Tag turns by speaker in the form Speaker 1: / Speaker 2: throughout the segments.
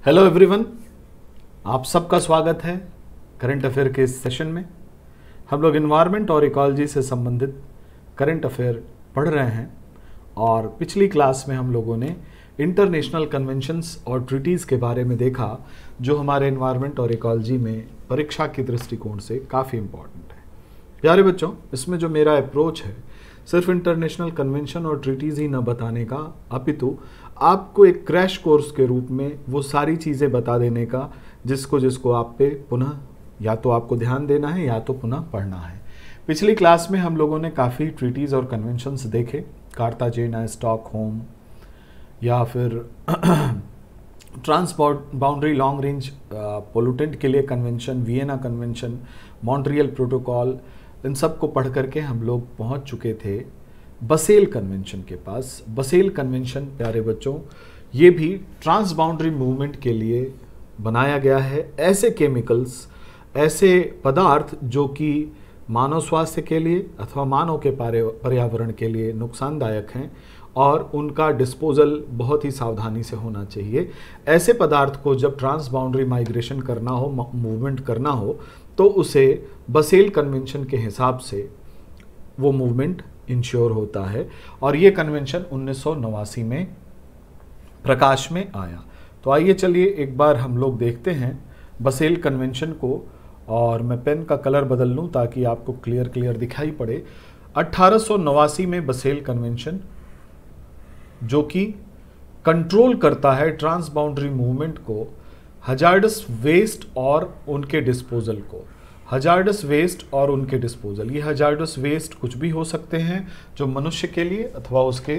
Speaker 1: Hello everyone, आप सबका स्वागत है करंट अफेयर के इस सेशन में। हम लोग इन्वायरमेंट और इकोलॉजी से संबंधित करंट अफेयर पढ़ रहे हैं और पिछली क्लास में हम लोगों ने इंटरनेशनल कन्वेंशंस और ट्रीटीज़ के बारे में देखा जो हमारे इन्वायरमेंट और इकोलॉजी में परीक्षा के दृष्टिकोण से काफ़ी इम्पॉर्टेंट है। प्यारे बच्चों, इसमें जो मेरा अप्रोच है सिर्फ इंटरनेशनल कन्वेंशन और ट्रीटीज़ ही न बताने का, अपितु आपको एक क्रैश कोर्स के रूप में वो सारी चीज़ें बता देने का जिसको आप पे पुनः या तो आपको ध्यान देना है या तो पुनः पढ़ना है। पिछली क्लास में हम लोगों ने काफ़ी ट्रीटीज़ और कन्वेंशंस देखे, कार्ताजेना, स्टॉकहोम या फिर transboundary long range pollutant के लिए convention, Vienna convention, Montreal protocol, इन सब को पढ़ करके हम लोग पहुंच चुके थे बसेल कन्वेंशन के पास। बसेल कन्वेंशन प्यारे बच्चों ये भी ट्रांस बाउंड्री मूवमेंट के लिए बनाया गया है। ऐसे केमिकल्स, ऐसे पदार्थ जो कि मानव स्वास्थ्य के लिए अथवा मानव के पर्यावरण के लिए नुकसानदायक हैं और उनका डिस्पोजल बहुत ही सावधानी से होना चाहिए। ऐसे पदार्थ को जब ट्रांस बाउंड्री माइग्रेशन करना हो, मूवमेंट करना हो, तो उसे बसेल कन्वेंशन के हिसाब से वो मूवमेंट इंश्योर होता है और ये कन्वेंशन 1989 में प्रकाश में आया। तो आइए चलिए एक बार हम लोग देखते हैं बसेल कन्वेंशन को, और मैं पेन का कलर बदल लूँ ताकि आपको क्लियर दिखाई पड़े। 1889 में बसेल कन्वेंशन जो कि कंट्रोल करता है ट्रांस बाउंड्री मूवमेंट को, हजार्डस वेस्ट और उनके डिस्पोजल को। हजार्डस वेस्ट और उनके डिस्पोजल, ये हजार्डस वेस्ट कुछ भी हो सकते हैं जो मनुष्य के लिए अथवा उसके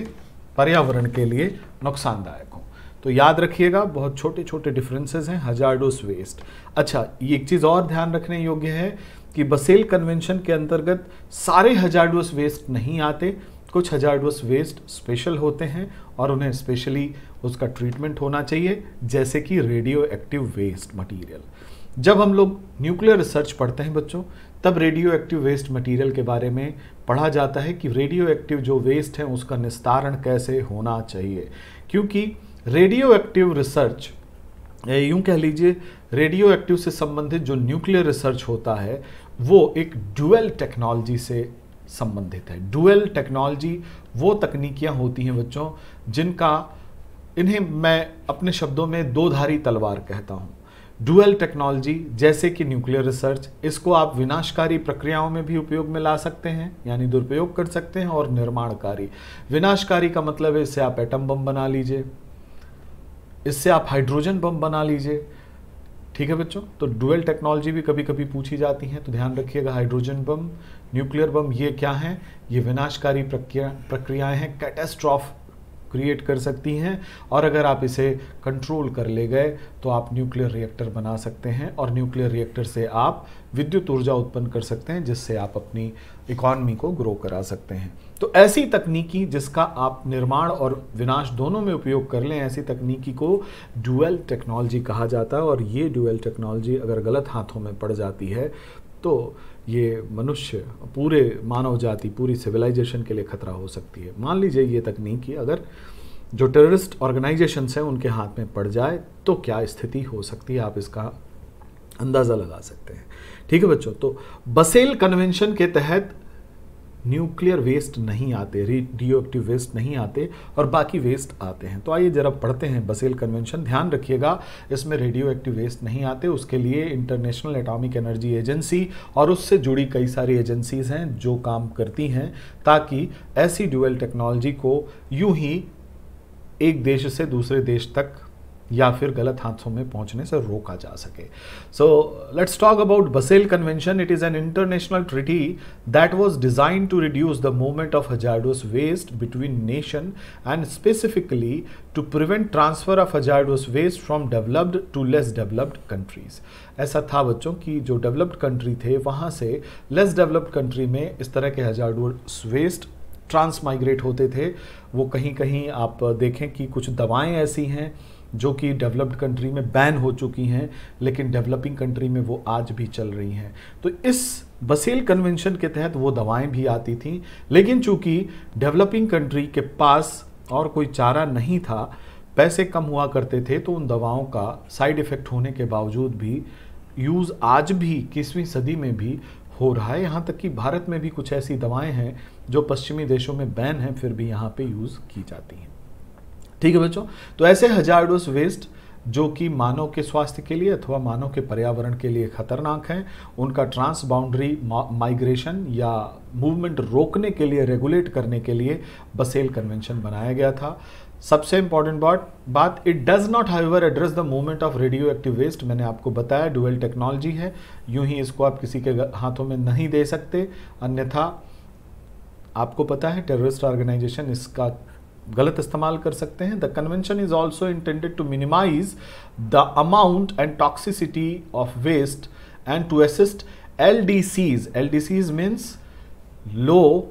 Speaker 1: पर्यावरण के लिए नुकसानदायक हो। तो याद रखिएगा, बहुत छोटे छोटे डिफरेंसेस हैं हजार्डस वेस्ट। अच्छा, ये एक चीज़ और ध्यान रखने योग्य है कि बसेल कन्वेंशन के अंतर्गत सारे हजार्डस वेस्ट नहीं आते। कुछ हजार्डस वेस्ट स्पेशल होते हैं और उन्हें स्पेशली उसका ट्रीटमेंट होना चाहिए, जैसे कि रेडियो एक्टिव वेस्ट मटीरियल। जब हम लोग न्यूक्लियर रिसर्च पढ़ते हैं बच्चों, तब रेडियो एक्टिव वेस्ट मटेरियल के बारे में पढ़ा जाता है कि रेडियो एक्टिव जो वेस्ट है उसका निस्तारण कैसे होना चाहिए। क्योंकि रेडियो एक्टिव रिसर्च, यूँ कह लीजिए रेडियो एक्टिव से संबंधित जो न्यूक्लियर रिसर्च होता है वो एक ड्यूअल टेक्नोलॉजी से संबंधित है। ड्यूअल टेक्नोलॉजी वो तकनीकियाँ होती हैं बच्चों इन्हें मैं अपने शब्दों में दो धारी तलवार कहता हूँ। ड्यूअल टेक्नोलॉजी जैसे कि न्यूक्लियर रिसर्च, इसको आप विनाशकारी प्रक्रियाओं में भी उपयोग में ला सकते हैं, यानी दुरुपयोग कर सकते हैं, और निर्माणकारी। विनाशकारी का मतलब है इससे आप एटम बम बना लीजिए, इससे आप हाइड्रोजन बम बना लीजिए। ठीक है बच्चों, तो ड्यूअल टेक्नोलॉजी भी कभी कभी पूछी जाती हैं, तो ध्यान रखिएगा। हाइड्रोजन बम, न्यूक्लियर बम, ये क्या हैं? ये विनाशकारी प्रक्रियाएं हैं, कैटास्ट्रॉफ क्रिएट कर सकती हैं, और अगर आप इसे कंट्रोल कर ले गए तो आप न्यूक्लियर रिएक्टर बना सकते हैं और न्यूक्लियर रिएक्टर से आप विद्युत ऊर्जा उत्पन्न कर सकते हैं, जिससे आप अपनी इकॉनमी को ग्रो करा सकते हैं। तो ऐसी तकनीकी जिसका आप निर्माण और विनाश दोनों में उपयोग कर लें, ऐसी तकनीकी को ड्यूअल टेक्नोलॉजी कहा जाता है। और ये ड्यूअल टेक्नोलॉजी अगर गलत हाथों में पड़ जाती है तो ये मनुष्य, पूरे मानव जाति, पूरी सिविलाइजेशन के लिए खतरा हो सकती है। मान लीजिए ये तकनीकी अगर जो टेररिस्ट ऑर्गेनाइजेशंस हैं उनके हाथ में पड़ जाए तो क्या स्थिति हो सकती है, आप इसका अंदाज़ा लगा सकते हैं। ठीक है बच्चों, तो बसेल कन्वेंशन के तहत न्यूक्लियर वेस्ट नहीं आते, रेडियो एक्टिव वेस्ट नहीं आते, और बाकी वेस्ट आते हैं। तो आइए जरा पढ़ते हैं बसेल कन्वेंशन। ध्यान रखिएगा, इसमें रेडियो एक्टिव वेस्ट नहीं आते। उसके लिए इंटरनेशनल एटॉमिक एनर्जी एजेंसी और उससे जुड़ी कई सारी एजेंसीज हैं जो काम करती हैं ताकि ऐसी ड्यूअल टेक्नोलॉजी को यूं ही एक देश से दूसरे देश तक या फिर गलत हाथों में पहुंचने से रोका जा सके। So let's talk about Basel convention. It is an international treaty that was designed to reduce the movement of hazardous waste between nation and specifically to prevent transfer of hazardous waste from developed to less developed countries. ऐसा था बच्चों कि जो developed country थे वहाँ से less developed country में इस तरह के हजार्डस वेस्ट ट्रांस माइग्रेट होते थे। वो कहीं कहीं आप देखें कि कुछ दवाएं ऐसी हैं जो कि डेवलप्ड कंट्री में बैन हो चुकी हैं, लेकिन डेवलपिंग कंट्री में वो आज भी चल रही हैं। तो इस बसेल कन्वेंशन के तहत वो दवाएं भी आती थीं, लेकिन चूंकि डेवलपिंग कंट्री के पास और कोई चारा नहीं था पैसे कम हुआ करते थे तो उन दवाओं का साइड इफ़ेक्ट होने के बावजूद भी यूज़ आज भी 21वीं सदी में भी हो रहा है। यहाँ तक कि भारत में भी कुछ ऐसी दवाएं हैं जो पश्चिमी देशों में बैन हैं, फिर भी यहाँ पे यूज़ की जाती हैं। ठीक है बच्चों, तो ऐसे हजार्डस वेस्ट जो कि मानव के स्वास्थ्य के लिए अथवा मानव के पर्यावरण के लिए खतरनाक हैं, उनका ट्रांस बाउंड्री माइग्रेशन या मूवमेंट रोकने के लिए, रेगुलेट करने के लिए बसेल कन्वेंशन बनाया गया था। सबसे इंपॉर्टेंट बात, it does not however address the movement of radioactive waste. मैंने आपको बताया डुअल टेक्नोलॉजी है, यूं ही इसको आप किसी के हाथों में नहीं दे सकते, अन्यथा आपको पता है टेररिस्ट ऑर्गेनाइजेशन इसका गलत इस्तेमाल कर सकते हैं। The convention is also intended to minimise the amount and toxicity of waste and to assist LDCs. LDCs means lower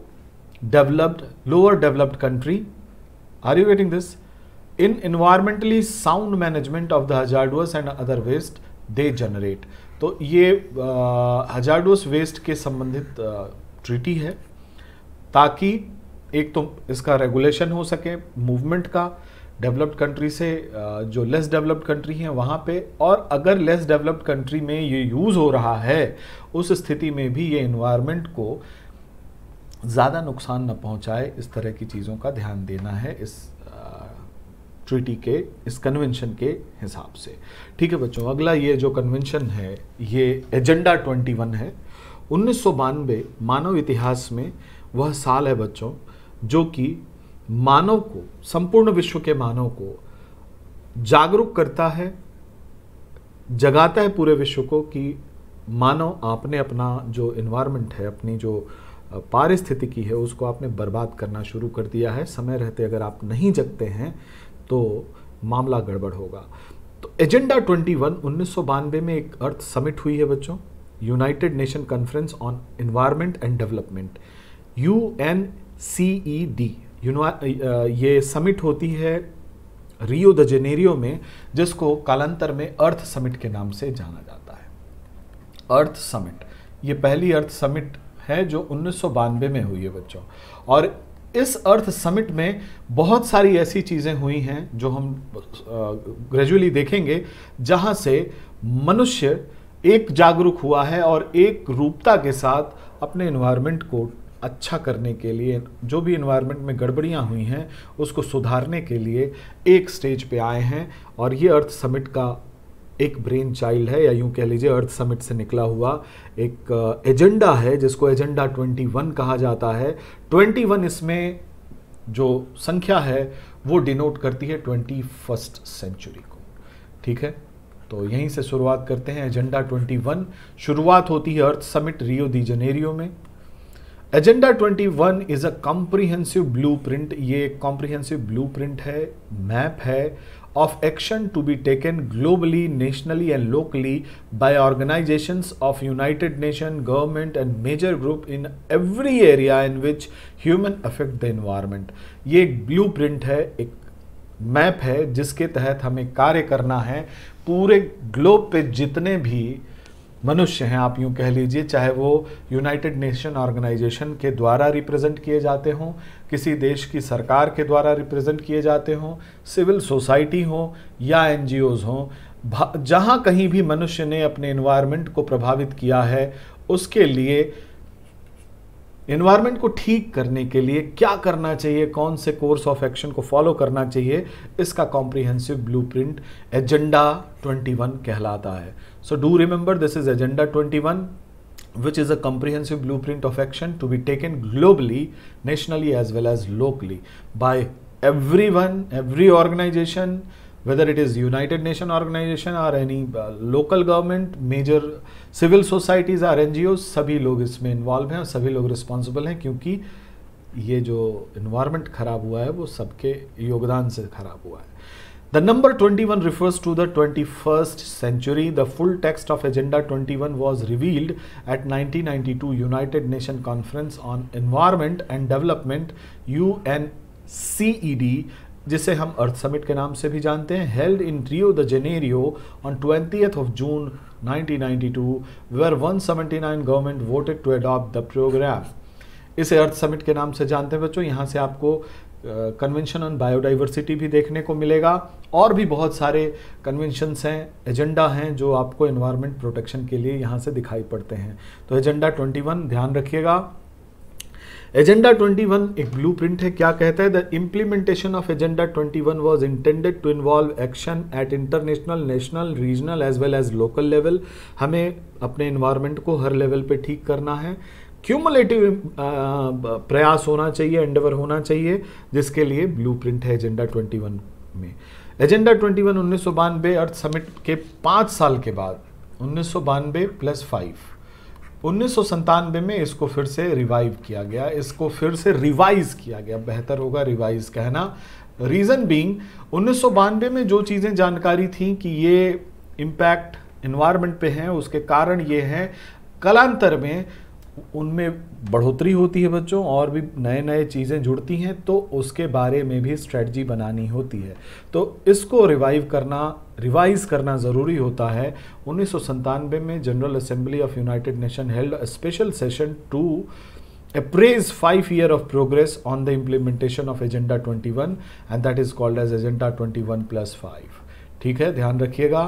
Speaker 1: developed country. Are you getting this? In environmentally sound management of the hazardous and other waste they generate. तो ये hazardous waste के संबंधित treaty है ताकि एक तो इसका regulation हो सके मूवमेंट का डेवलप्ड कंट्री से जो लेस डेवलप्ड कंट्री हैं वहाँ पे, और अगर लेस डेवलप्ड कंट्री में ये यूज़ हो रहा है उस स्थिति में भी ये एनवायरनमेंट को ज़्यादा नुकसान न पहुँचाए, इस तरह की चीज़ों का ध्यान देना है इस ट्रीटी के, इस कन्वेंशन के हिसाब से। ठीक है बच्चों, अगला ये जो कन्वेंशन है ये एजेंडा 21 है। 1992 मानव इतिहास में वह साल है बच्चों जो कि मानव को, संपूर्ण विश्व के मानव को जागरूक करता है, जगाता है पूरे विश्व को कि मानव आपने अपना जो एनवायरनमेंट है, अपनी जो पारिस्थितिकी है, उसको आपने बर्बाद करना शुरू कर दिया है। समय रहते अगर आप नहीं जगते हैं तो मामला गड़बड़ होगा। तो एजेंडा 21 1992 में एक अर्थ समिट हुई है बच्चों, United nation conference on environment and development, UNCED। ये समिट होती है रियो द जेनेरियो में, जिसको कालांतर में अर्थ समिट के नाम से जाना जाता है। अर्थ समिट ये पहली अर्थ समिट है जो 1992 में हुई है बच्चों, और इस अर्थ समिट में बहुत सारी ऐसी चीज़ें हुई हैं जो हम ग्रेजुअली देखेंगे, जहां से मनुष्य एक जागरूक हुआ है और एक रूपता के साथ अपने एनवायरनमेंट को अच्छा करने के लिए, जो भी एनवायरनमेंट में गड़बड़ियां हुई हैं उसको सुधारने के लिए एक स्टेज पे आए हैं। और ये अर्थ समिट का एक ब्रेन चाइल्ड है, या यूं कह लीजिए अर्थ समिट से निकला हुआ एक एजेंडा है जिसको एजेंडा 21 कहा जाता है। 21 इसमें जो संख्या है वो डिनोट करती है 21st सेंचुरी को। ठीक है, तो यहीं से शुरुआत करते हैं। एजेंडा 21 शुरुआत होती है अर्थ समिट रियो दी जेनेरियो में। Agenda 21 is a comprehensive blueprint. ये कॉम्प्रिहेंसिव ब्लूप्रिंट है, मैप है of action to be taken globally, nationally and locally by organizations of United Nations, government and major group in every area in which human affect the environment। ये एक blueprint है, एक map है जिसके तहत हमें कार्य करना है। पूरे ग्लोब पे जितने भी मनुष्य हैं, आप यूं कह लीजिए, चाहे वो यूनाइटेड नेशन ऑर्गेनाइजेशन के द्वारा रिप्रेजेंट किए जाते हों, किसी देश की सरकार के द्वारा रिप्रेजेंट किए जाते हों, सिविल सोसाइटी हो या NGOs हों, जहां कहीं भी मनुष्य ने अपने एनवायरनमेंट को प्रभावित किया है, उसके लिए एनवायरनमेंट को ठीक करने के लिए क्या करना चाहिए, कौन से कोर्स ऑफ एक्शन को फॉलो करना चाहिए, इसका कॉम्प्रिहेंसिव ब्लूप्रिंट एजेंडा 21 कहलाता है। So do remember this is agenda 21 which is a comprehensive blueprint of action to be taken globally, nationally as well as locally by everyone, every organization, whether it is United Nation organization or any local government, major civil societies or NGOs, सभी लोग इसमें involve हैं और सभी लोग responsible हैं, क्योंकि ये जो इन्वायरमेंट खराब हुआ है वो सबके योगदान से खराब हुआ है। The number 21 refers to the 21st century. The full text of Agenda 21 was revealed at 1992 United Nations Conference on Environment and Development, UNCED, जिसे हम अर्थ समिट के नाम से भी जानते हैं, held in Rio de Janeiro on 20th of June 1992, where 179 government voted to adopt the program। इसे अर्थ summit के नाम से जानते हैं बच्चों। यहाँ से आपको कन्वेंशन ऑन बायोडाइवर्सिटी भी देखने को मिलेगा, और भी बहुत सारे कन्वेंशंस हैं, एजेंडा हैं जो आपको एनवायरनमेंट प्रोटेक्शन के लिए यहाँ से दिखाई पड़ते हैं। तो एजेंडा 21 ध्यान रखिएगा। एजेंडा 21 एक ब्लूप्रिंट है। क्या कहता है? The implementation of agenda 21 was intended to involve action at international, national, regional as well as local level. हमें अपने एनवायरनमेंट को हर लेवल पे ठीक करना है। क्यूमुलेटिव प्रयास होना चाहिए, एंडेवर होना चाहिए, जिसके लिए ब्लूप्रिंट है एजेंडा 21 में। एजेंडा 21 1992 अर्थ समिट के 5 साल के बाद, 1992 + 5, 1997 में इसको फिर से रिवाइव किया गया, इसको फिर से रिवाइज किया गया, बेहतर होगा रिवाइज कहना। रीज़न बीइंग 1992 में जो चीज़ें जानकारी थी कि ये इम्पैक्ट एनवायरनमेंट पे हैं, उसके कारण ये हैं, कालांतर में उनमें बढ़ोतरी होती है बच्चों, और भी नए नए चीज़ें जुड़ती हैं, तो उसके बारे में भी स्ट्रेटजी बनानी होती है। तो इसको रिवाइज करना ज़रूरी होता है। 1997 में General Assembly of United Nation held a special session to appraise 5 year of progress on the implementation of Agenda 21 and that is called as Agenda 21+5। ठीक है, ध्यान रखिएगा।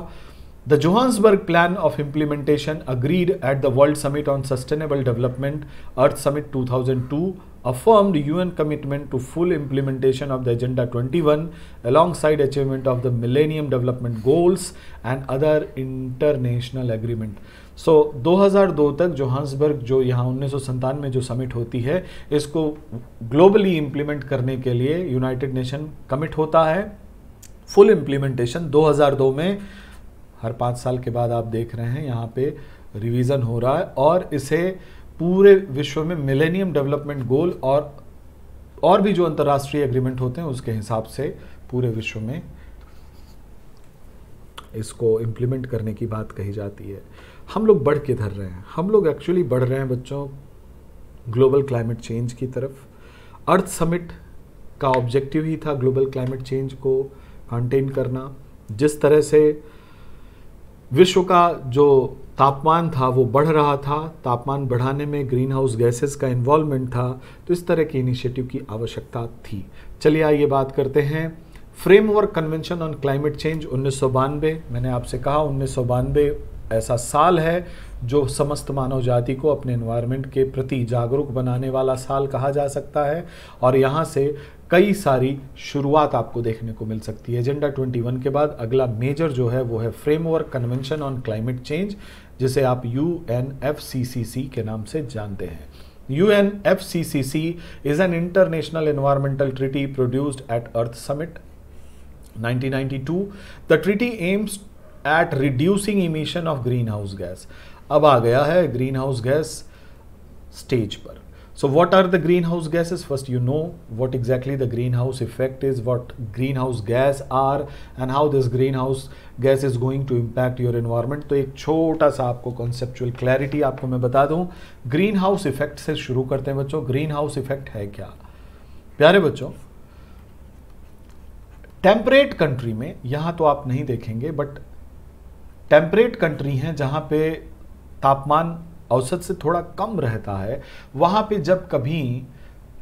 Speaker 1: The Johannesburg Plan of Implementation agreed at the World Summit on Sustainable Development, Earth Summit 2002, affirmed UN commitment to full implementation of the Agenda 21 alongside achievement of the Millennium Development Goals and other international agreement। सो 2002 तक Johannesburg, जो यहाँ 1997 में जो summit होती है, इसको globally implement करने के लिए यूनाइटेड नेशन कमिट होता है। फुल इम्प्लीमेंटेशन 2002 में, हर 5 साल के बाद आप देख रहे हैं यहाँ पे रिवीजन हो रहा है, और इसे पूरे विश्व में मिलेनियम डेवलपमेंट गोल और भी जो अंतर्राष्ट्रीय एग्रीमेंट होते हैं उसके हिसाब से पूरे विश्व में इसको इम्प्लीमेंट करने की बात कही जाती है। हम लोग बढ़ के धर रहे हैं, हम लोग एक्चुअली बढ़ रहे हैं बच्चों ग्लोबल क्लाइमेट चेंज की तरफ। अर्थ समिट का ऑब्जेक्टिव ही था ग्लोबल क्लाइमेट चेंज को कंटेन करना। जिस तरह से विश्व का जो तापमान था वो बढ़ रहा था, तापमान बढ़ाने में ग्रीन हाउस गैसेस का इन्वॉल्वमेंट था, तो इस तरह की इनिशिएटिव की आवश्यकता थी। चलिए आइए बात करते हैं framework convention on climate change 1992। मैंने आपसे कहा 1992 ऐसा साल है जो समस्त मानव जाति को अपने एनवायरनमेंट के प्रति जागरूक बनाने वाला साल कहा जा सकता है, और यहाँ से कई सारी शुरुआत आपको देखने को मिल सकती है। एजेंडा 21 के बाद अगला मेजर जो है वो है framework convention on climate change, जिसे आप UNFCCC के नाम से जानते हैं। UNFCCC is an international environmental treaty produced at Earth Summit 1992. The treaty aims at reducing emission of greenhouse gas। अब आ गया है greenhouse gas stage पर। So what are the greenhouse gases? First you know what exactly the greenhouse effect is, what greenhouse gas are and how this greenhouse gas is going to impact your environment। तो एक छोटा सा आपको conceptual clarity आपको मैं बता दूं। greenhouse effect से शुरू करते हैं बच्चों। greenhouse effect है क्या? प्यारे बच्चों, टेम्परेट कंट्री में, यहाँ तो आप नहीं देखेंगे, बट टेम्परेट कंट्री हैं जहाँ पे तापमान औसत से थोड़ा कम रहता है, वहाँ पे जब कभी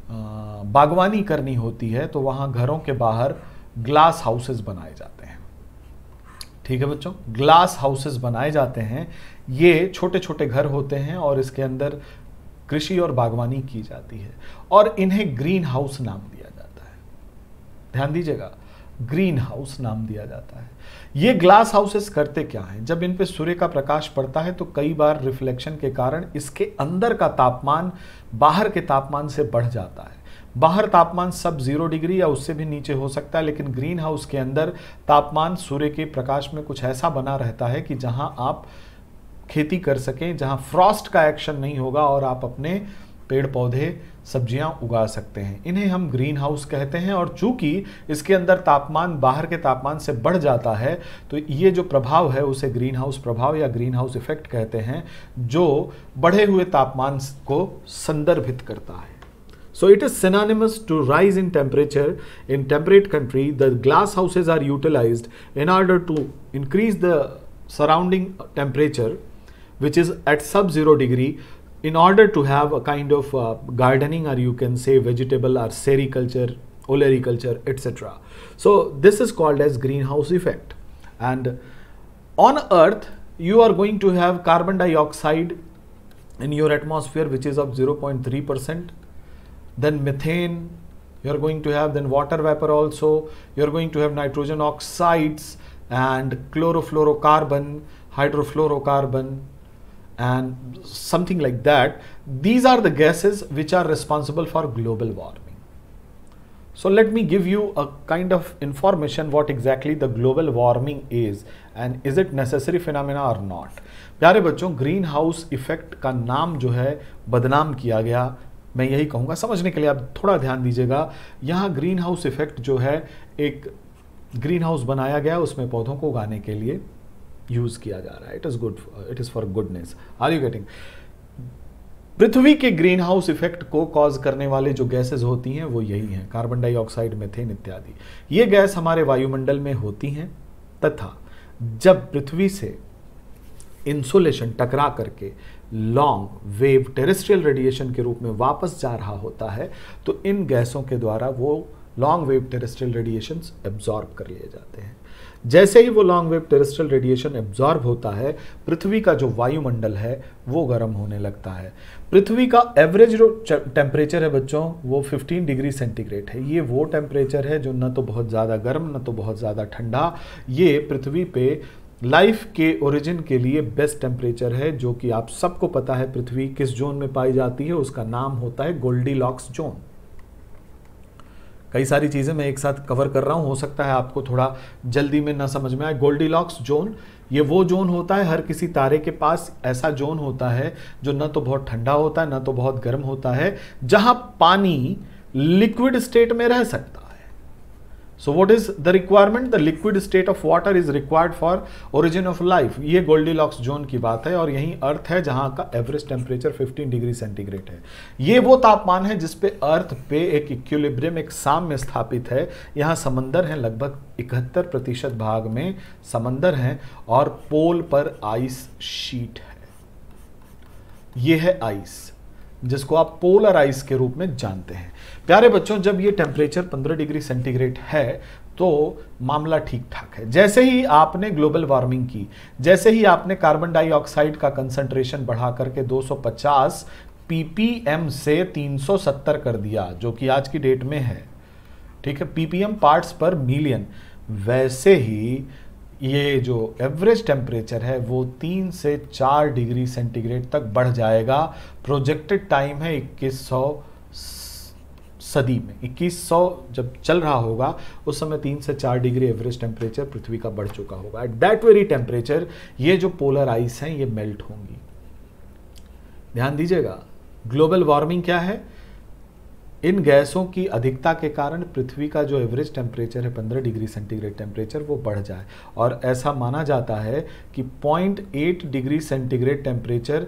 Speaker 1: बागवानी करनी होती है तो वहाँ घरों के बाहर ग्लास हाउसेस बनाए जाते हैं। ठीक है बच्चों, ग्लास हाउसेस बनाए जाते हैं। ये छोटे छोटे घर होते हैं और इसके अंदर कृषि और बागवानी की जाती है, और इन्हें ग्रीन हाउस नाम दिया जाता है। ध्यान दीजिएगा, ग्रीन हाउस नाम दिया जाता है। ये ग्लास हाउसेस करते क्या हैं? जब इन पे सूर्य का प्रकाश पड़ता है तो कई बार रिफ्लेक्शन के कारण इसके अंदर का तापमान बाहर के तापमान से बढ़ जाता है। बाहर तापमान सब 0 डिग्री या उससे भी नीचे हो सकता है, लेकिन ग्रीन हाउस के अंदर तापमान सूर्य के प्रकाश में कुछ ऐसा बना रहता है कि जहां आप खेती कर सकें, जहां फ्रॉस्ट का एक्शन नहीं होगा और आप अपने पेड़ पौधे सब्जियां उगा सकते हैं। इन्हें हम ग्रीन हाउस कहते हैं, और चूंकि इसके अंदर तापमान बाहर के तापमान से बढ़ जाता है तो ये जो प्रभाव है उसे ग्रीन हाउस प्रभाव या ग्रीन हाउस इफेक्ट कहते हैं, जो बढ़े हुए तापमान को संदर्भित करता है। So it is synonymous to rise in temperature in temperate country. The glass houses are utilized in order to increase the surrounding temperature, which is at sub-0 degree, in order to have a kind of gardening, or you can say vegetable or sericulture olericulture, etc. So this is called as greenhouse effect. And on Earth, you are going to have carbon dioxide in your atmosphere, which is of 0.3%. Then methane, you are going to have, then water vapor also. You are going to have nitrogen oxides and chlorofluorocarbon, hydrofluorocarbon, and something like that. These are the gases which are responsible for global warming. So let me give you a kind of information what exactly the global warming is and is it necessary phenomena or not. प्यारे बच्चों, green house effect का नाम जो है बदनाम किया गया, मैं यही कहूँगा। समझने के लिए आप थोड़ा ध्यान दीजिएगा। यहाँ ग्रीन हाउस इफेक्ट जो है एक ग्रीन हाउस बनाया गया, उसमें पौधों को उगाने के लिए यूज किया जा रहा है। It is good, it is for goodness. Are you getting? पृथ्वी के ग्रीन हाउस इफेक्ट को कॉज करने वाले जो गैसेस होती हैं वो यही हैं, कार्बन डाइऑक्साइड, मीथेन इत्यादि। ये गैस हमारे वायुमंडल में होती हैं तथा जब पृथ्वी से इंसुलेशन टकरा करके लॉन्ग वेव टेरेस्ट्रियल रेडिएशन के रूप में वापस जा रहा होता है तो इन गैसों के द्वारा वो long wave terrestrial radiations absorb कर लिए जाते हैं। जैसे ही वो long wave terrestrial radiation absorb होता है, पृथ्वी का जो वायुमंडल है वो गर्म होने लगता है। पृथ्वी का एवरेज जो टेम्परेचर है बच्चों वो 15 डिग्री सेंटीग्रेड है। ये वो टेम्परेचर है जो न तो बहुत ज़्यादा गर्म न तो बहुत ज़्यादा ठंडा। ये पृथ्वी पे लाइफ के ओरिजिन के लिए बेस्ट टेम्परेचर है, जो कि आप सबको पता है पृथ्वी किस जोन में पाई जाती है। उसका नाम होता है गोल्डीलॉक्स जोन। कई सारी चीज़ें मैं एक साथ कवर कर रहा हूं, हो सकता है आपको थोड़ा जल्दी में ना समझ में आए। गोल्डीलॉक्स जोन ये वो जोन होता है, हर किसी तारे के पास ऐसा जोन होता है जो न तो बहुत ठंडा होता है न तो बहुत गर्म होता है, जहां पानी लिक्विड स्टेट में रह सकता है। So what is the requirement? The liquid state of water is required for origin of life. ये गोल्डीलॉक्स जोन की बात है और यही अर्थ है जहां का एवरेज टेम्परेचर 15 डिग्री सेंटीग्रेड है। ये वो तापमान है जिसपे अर्थ पे एक इक्विलिब्रियम, एक साम्य स्थापित है। यहाँ समंदर है, लगभग 71% भाग में समंदर हैं और पोल पर आइस शीट है। ये है आइस जिसको आप पोलर आइस के रूप में जानते हैं। प्यारे बच्चों, जब ये टेम्परेचर 15 डिग्री सेंटीग्रेड है तो मामला ठीक ठाक है। जैसे ही आपने ग्लोबल वार्मिंग की, जैसे ही आपने कार्बन डाइऑक्साइड का कंसंट्रेशन बढ़ा करके 250 ppm से 370 कर दिया, जो कि आज की डेट में है, ठीक है, ppm पार्ट्स पर मिलियन, वैसे ही ये जो एवरेज टेम्परेचर है वो 3 से 4 डिग्री सेंटीग्रेड तक बढ़ जाएगा। प्रोजेक्टेड टाइम है 2100 सदी में। 2100 जब चल रहा होगा उस समय 3 से 4 डिग्री एवरेज टेम्परेचर पृथ्वी का बढ़ चुका होगा। एट दैट वेरी टेम्परेचर ये जो पोलर आइस हैं ये मेल्ट होंगी। ध्यान दीजिएगा, ग्लोबल वार्मिंग क्या है? इन गैसों की अधिकता के कारण पृथ्वी का जो एवरेज टेम्परेचर है 15 डिग्री सेंटीग्रेड टेम्परेचर वो बढ़ जाए। और ऐसा माना जाता है कि 0.8 डिग्री सेंटीग्रेड टेम्परेचर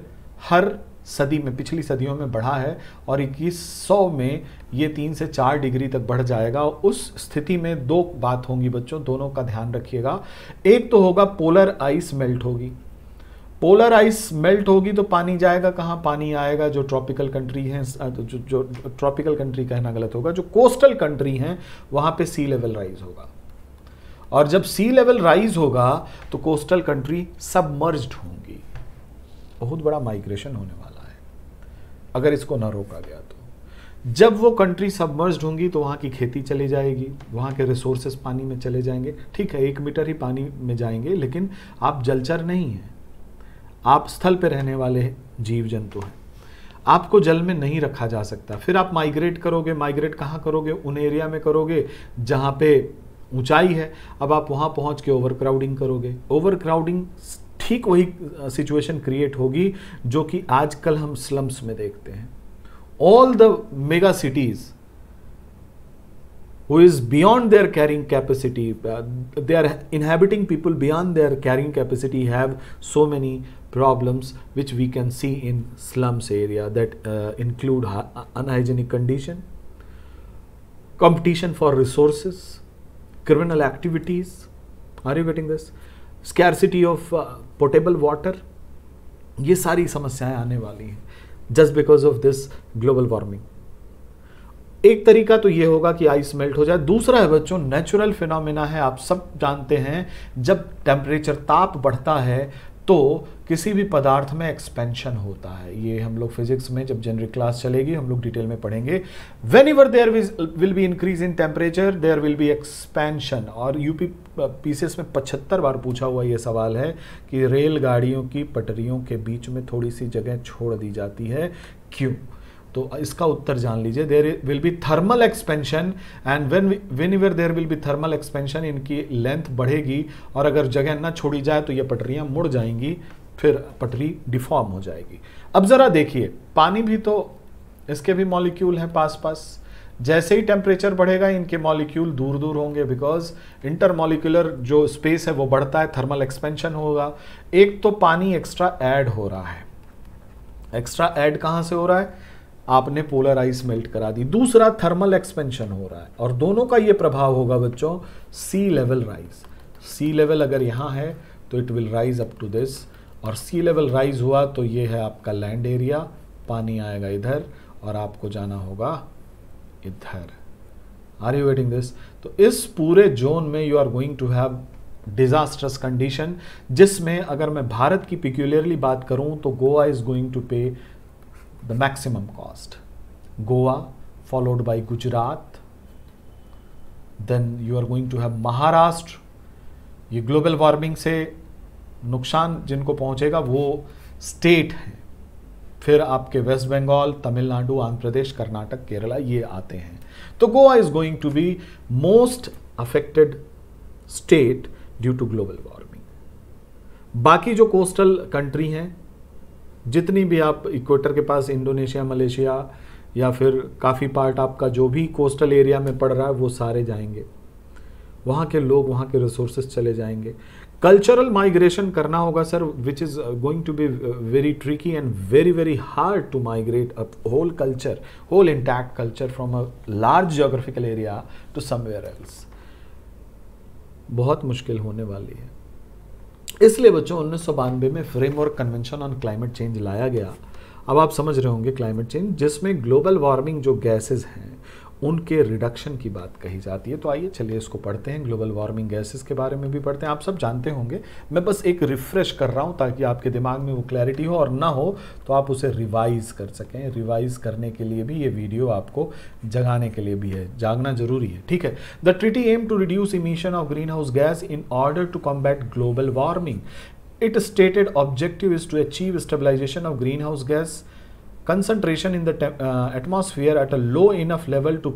Speaker 1: हर सदी में, पिछली सदियों में बढ़ा है और 2100 में ये 3 से 4 डिग्री तक बढ़ जाएगा। उस स्थिति में दो बात होंगी बच्चों, दोनों का ध्यान रखिएगा। एक तो होगा पोलर आइस मेल्ट होगी। पोलर आइस मेल्ट होगी तो पानी जाएगा कहाँ? पानी आएगा जो ट्रॉपिकल कंट्री हैं, जो ट्रॉपिकल कंट्री कहना गलत होगा, जो कोस्टल कंट्री हैं वहाँ पे सी लेवल राइज होगा। और जब सी लेवल राइज होगा तो कोस्टल कंट्री सबमर्ज्ड होंगी। बहुत बड़ा माइग्रेशन होने वाला है अगर इसको ना रोका गया तो। जब वो कंट्री सबमर्ज्ड होंगी तो वहाँ की खेती चली जाएगी, वहाँ के रिसोर्सेस पानी में चले जाएंगे। ठीक है, 1 मीटर ही पानी में जाएंगे, लेकिन आप जलचर नहीं हैं, आप स्थल पे रहने वाले जीव जंतु हैं, आपको जल में नहीं रखा जा सकता। फिर आप माइग्रेट करोगे। माइग्रेट कहाँ करोगे? उन एरिया में करोगे जहाँ पे ऊंचाई है। अब आप वहाँ पहुँच के ओवर क्राउडिंग करोगे। ओवर क्राउडिंग ठीक वही सिचुएशन क्रिएट होगी जो कि आजकल हम स्लम्स में देखते हैं। All the mega cities who is beyond their carrying capacity, they are inhabiting people beyond their carrying capacity have so many problems which we can see in slums area that include unhygienic condition, competition for resources, criminal activities. Are you getting this? Scarcity of potable water. ये सारी समस्याएं आने वाली हैं just because of this global warming. एक तरीका तो ये होगा कि आइस मेल्ट हो जाए। दूसरा है बच्चों नेचुरल फिनोमेना है, आप सब जानते हैं जब टेम्परेचर ताप बढ़ता है तो किसी भी पदार्थ में एक्सपेंशन होता है। ये हम लोग फिजिक्स में जब जनरल क्लास चलेगी हम लोग डिटेल में पढ़ेंगे। Whenever there will be increase in temperature there will be expansion. और यूपी पीसीएस में 75 बार पूछा हुआ ये सवाल है कि रेलगाड़ियों की पटरियों के बीच में थोड़ी सी जगह छोड़ दी जाती है, क्यों? तो इसका उत्तर जान लीजिए। There will be thermal expansion and whenever there will be thermal expansion, इनकी लेंथ बढ़ेगी और अगर जगह ना छोड़ी जाए तो ये पटरियां मुड़ जाएंगी, फिर पटरी डिफॉर्म हो जाएगी। अब जरा देखिए, पानी भी तो इसके भी मॉलिक्यूल हैं पास पास। जैसे ही टेम्परेचर बढ़ेगा इनके मॉलिक्यूल दूर दूर होंगे, बिकॉज इंटरमॉलिक्यूलर जो स्पेस है वो बढ़ता है, थर्मल एक्सपेंशन होगा। एक तो पानी एक्स्ट्रा ऐड हो रहा है। एक्स्ट्रा ऐड कहां से हो रहा है? आपने पोलर आइस मेल्ट करा दी। दूसरा थर्मल एक्सपेंशन हो रहा है और दोनों का ये प्रभाव होगा बच्चों sea level rise. Sea level अगर यहां है तो it will rise up to this, और सी लेवल राइज हुआ तो ये है आपका लैंड एरिया, पानी आएगा इधर और आपको जाना होगा इधर। Are you getting this? तो इस पूरे जोन में you are going to have disasters condition, जिसमें अगर मैं भारत की पिक्यूलियरली बात करूं तो Goa is going to pay the maximum cost. Goa followed by Gujarat, then you are going to have Maharashtra. ये ग्लोबल वार्मिंग से नुकसान जिनको पहुंचेगा वो स्टेट है, फिर आपके वेस्ट बंगाल, तमिलनाडु, आंध्र प्रदेश, कर्नाटक, केरला ये आते हैं। तो Goa is going to be most affected state due to global warming. बाकी जो कोस्टल कंट्री हैं, जितनी भी आप इक्वेटर के पास इंडोनेशिया, मलेशिया या फिर काफ़ी पार्ट आपका जो भी कोस्टल एरिया में पड़ रहा है वो सारे जाएंगे। वहाँ के लोग, वहाँ के रिसोर्सेज चले जाएंगे। कल्चरल माइग्रेशन करना होगा sir, which is going to be very tricky and very very hard to migrate a whole culture, whole intact culture from a large geographical area to somewhere else. बहुत मुश्किल होने वाली है। इसलिए बच्चों 1992 में framework convention on climate change लाया गया। अब आप समझ रहे होंगे क्लाइमेट चेंज, जिसमें ग्लोबल वार्मिंग जो गैसेस हैं उनके रिडक्शन की बात कही जाती है। तो आइए चलिए इसको पढ़ते हैं, ग्लोबल वार्मिंग गैसेस के बारे में भी पढ़ते हैं। आप सब जानते होंगे, मैं बस एक रिफ्रेश कर रहा हूं ताकि आपके दिमाग में वो क्लैरिटी हो, और ना हो तो आप उसे रिवाइज कर सकें। रिवाइज करने के लिए भी ये वीडियो आपको जगाने के लिए भी है, जागना जरूरी है, ठीक है। The treaty aim to reduce emission of green house gas in order to combat global warming. Its stated objective is to achieve stabilization of greenhouse gas concentration in the atmosphere at a low enough level to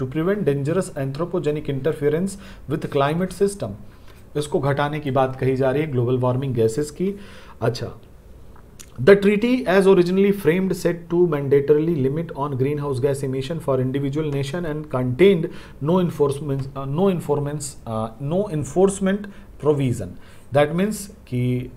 Speaker 1: prevent dangerous anthropogenic interference with climate system. इसको घटाने की बात कही जा रही है global warming gases की। अच्छा, the treaty as originally framed set to mandatorily limit on greenhouse gas emission for individual nation and contained no enforcement provision. That means कि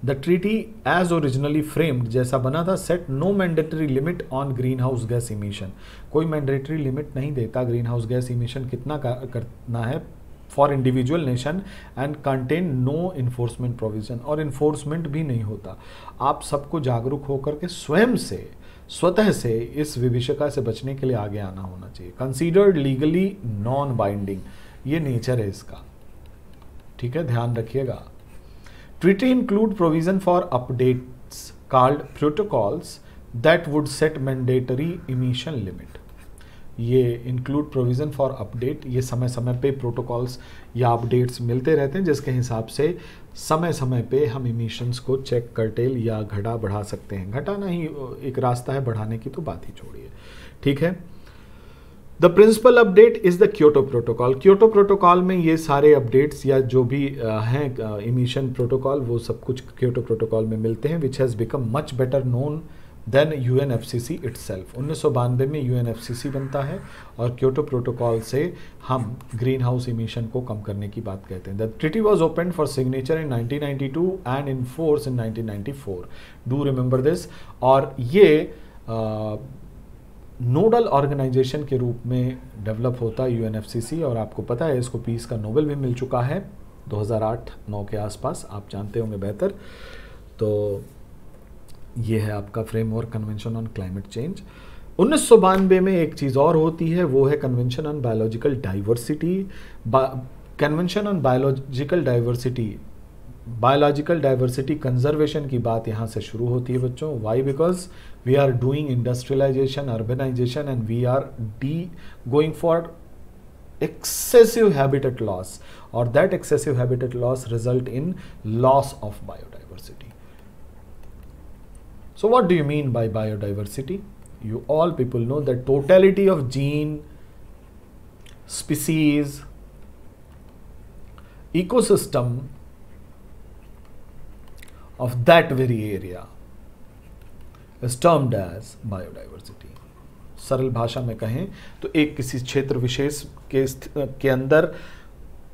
Speaker 1: the treaty as originally framed जैसा बना था, set no mandatory limit on green house gas emission. कोई mandatory limit नहीं देता green house gas emission कितना करना है for individual nation, and contain no enforcement provision, और इन्फोर्समेंट भी नहीं होता। आप सबको जागरूक होकर के स्वयं से, स्वतः से इस विभीषिका से बचने के लिए आगे आना होना चाहिए। कंसीडर्ड लीगली नॉन बाइंडिंग, ये नेचर है इसका, ठीक है, ध्यान रखिएगा। Treaty include provision for updates called protocols that would set mandatory emission limit. ये इंक्लूड प्रोविजन फॉर अपडेट, ये समय समय पे प्रोटोकॉल्स या अपडेट्स मिलते रहते हैं जिसके हिसाब से समय समय पे हम इमिशंस को चेक, कर्टेल या घटा बढ़ा सकते हैं। घटाना ही एक रास्ता है, बढ़ाने की तो बात ही छोड़िए, ठीक है। The principal update is the Kyoto protocol. Kyoto protocol में ये सारे अपडेट्स या जो भी हैं इमिशन प्रोटोकॉल, वो सब कुछ क्योटो प्रोटोकॉल में मिलते हैं, which has become much better known than UNFCC itself. 1992 में यूएनएफसीसी बनता है और क्योटो प्रोटोकॉल से हम ग्रीन हाउस इमिशन को कम करने की बात कहते हैं। The treaty was open for signature in 1992 and in force in 1994। Do remember this. और ये नोडल ऑर्गेनाइजेशन के रूप में डेवलप होता है यूएनएफसीसी, और आपको पता है इसको पीस का नोबेल भी मिल चुका है 2008-9 के आसपास, आप जानते होंगे बेहतर। तो ये है आपका framework convention on climate change. 1992 में एक चीज़ और होती है, वो है convention on biological diversity. Convention on biological diversity conservation की बात यहाँ से शुरू होती है बच्चों। Why? Because we are doing industrialisation, urbanisation and we are going for excessive habitat loss, or that excessive habitat loss result in loss of biodiversity. So what do you mean by biodiversity? You all people know that totality of gene, species, ecosystem of that very area is termed as biodiversity. सरल भाषा में कहें तो एक किसी क्षेत्र विशेष के अंदर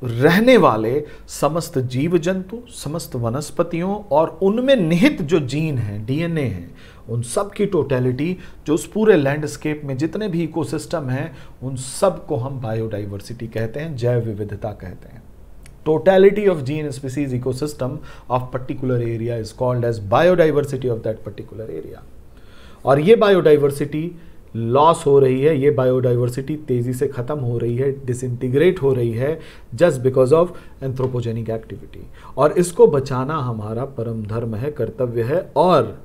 Speaker 1: रहने वाले समस्त जीव जंतु, समस्त वनस्पतियों और उनमें निहित जो जीन हैं, डीएनए हैं, उन सब की टोटलिटी, जो उस पूरे लैंडस्केप में जितने भी इकोसिस्टम हैं, उन सब को हम बायोडाइवर्सिटी कहते हैं, जैव विविधता कहते हैं। Totality of gene, species, ecosystem of particular area is called as biodiversity of that particular area. और ये बायोडाइवर्सिटी लॉस हो रही है, ये बायोडाइवर्सिटी तेजी से खत्म हो रही है, डिसइंटीग्रेट हो रही है, just because of anthropogenic activity. और इसको बचाना हमारा परम धर्म है, कर्तव्य है, और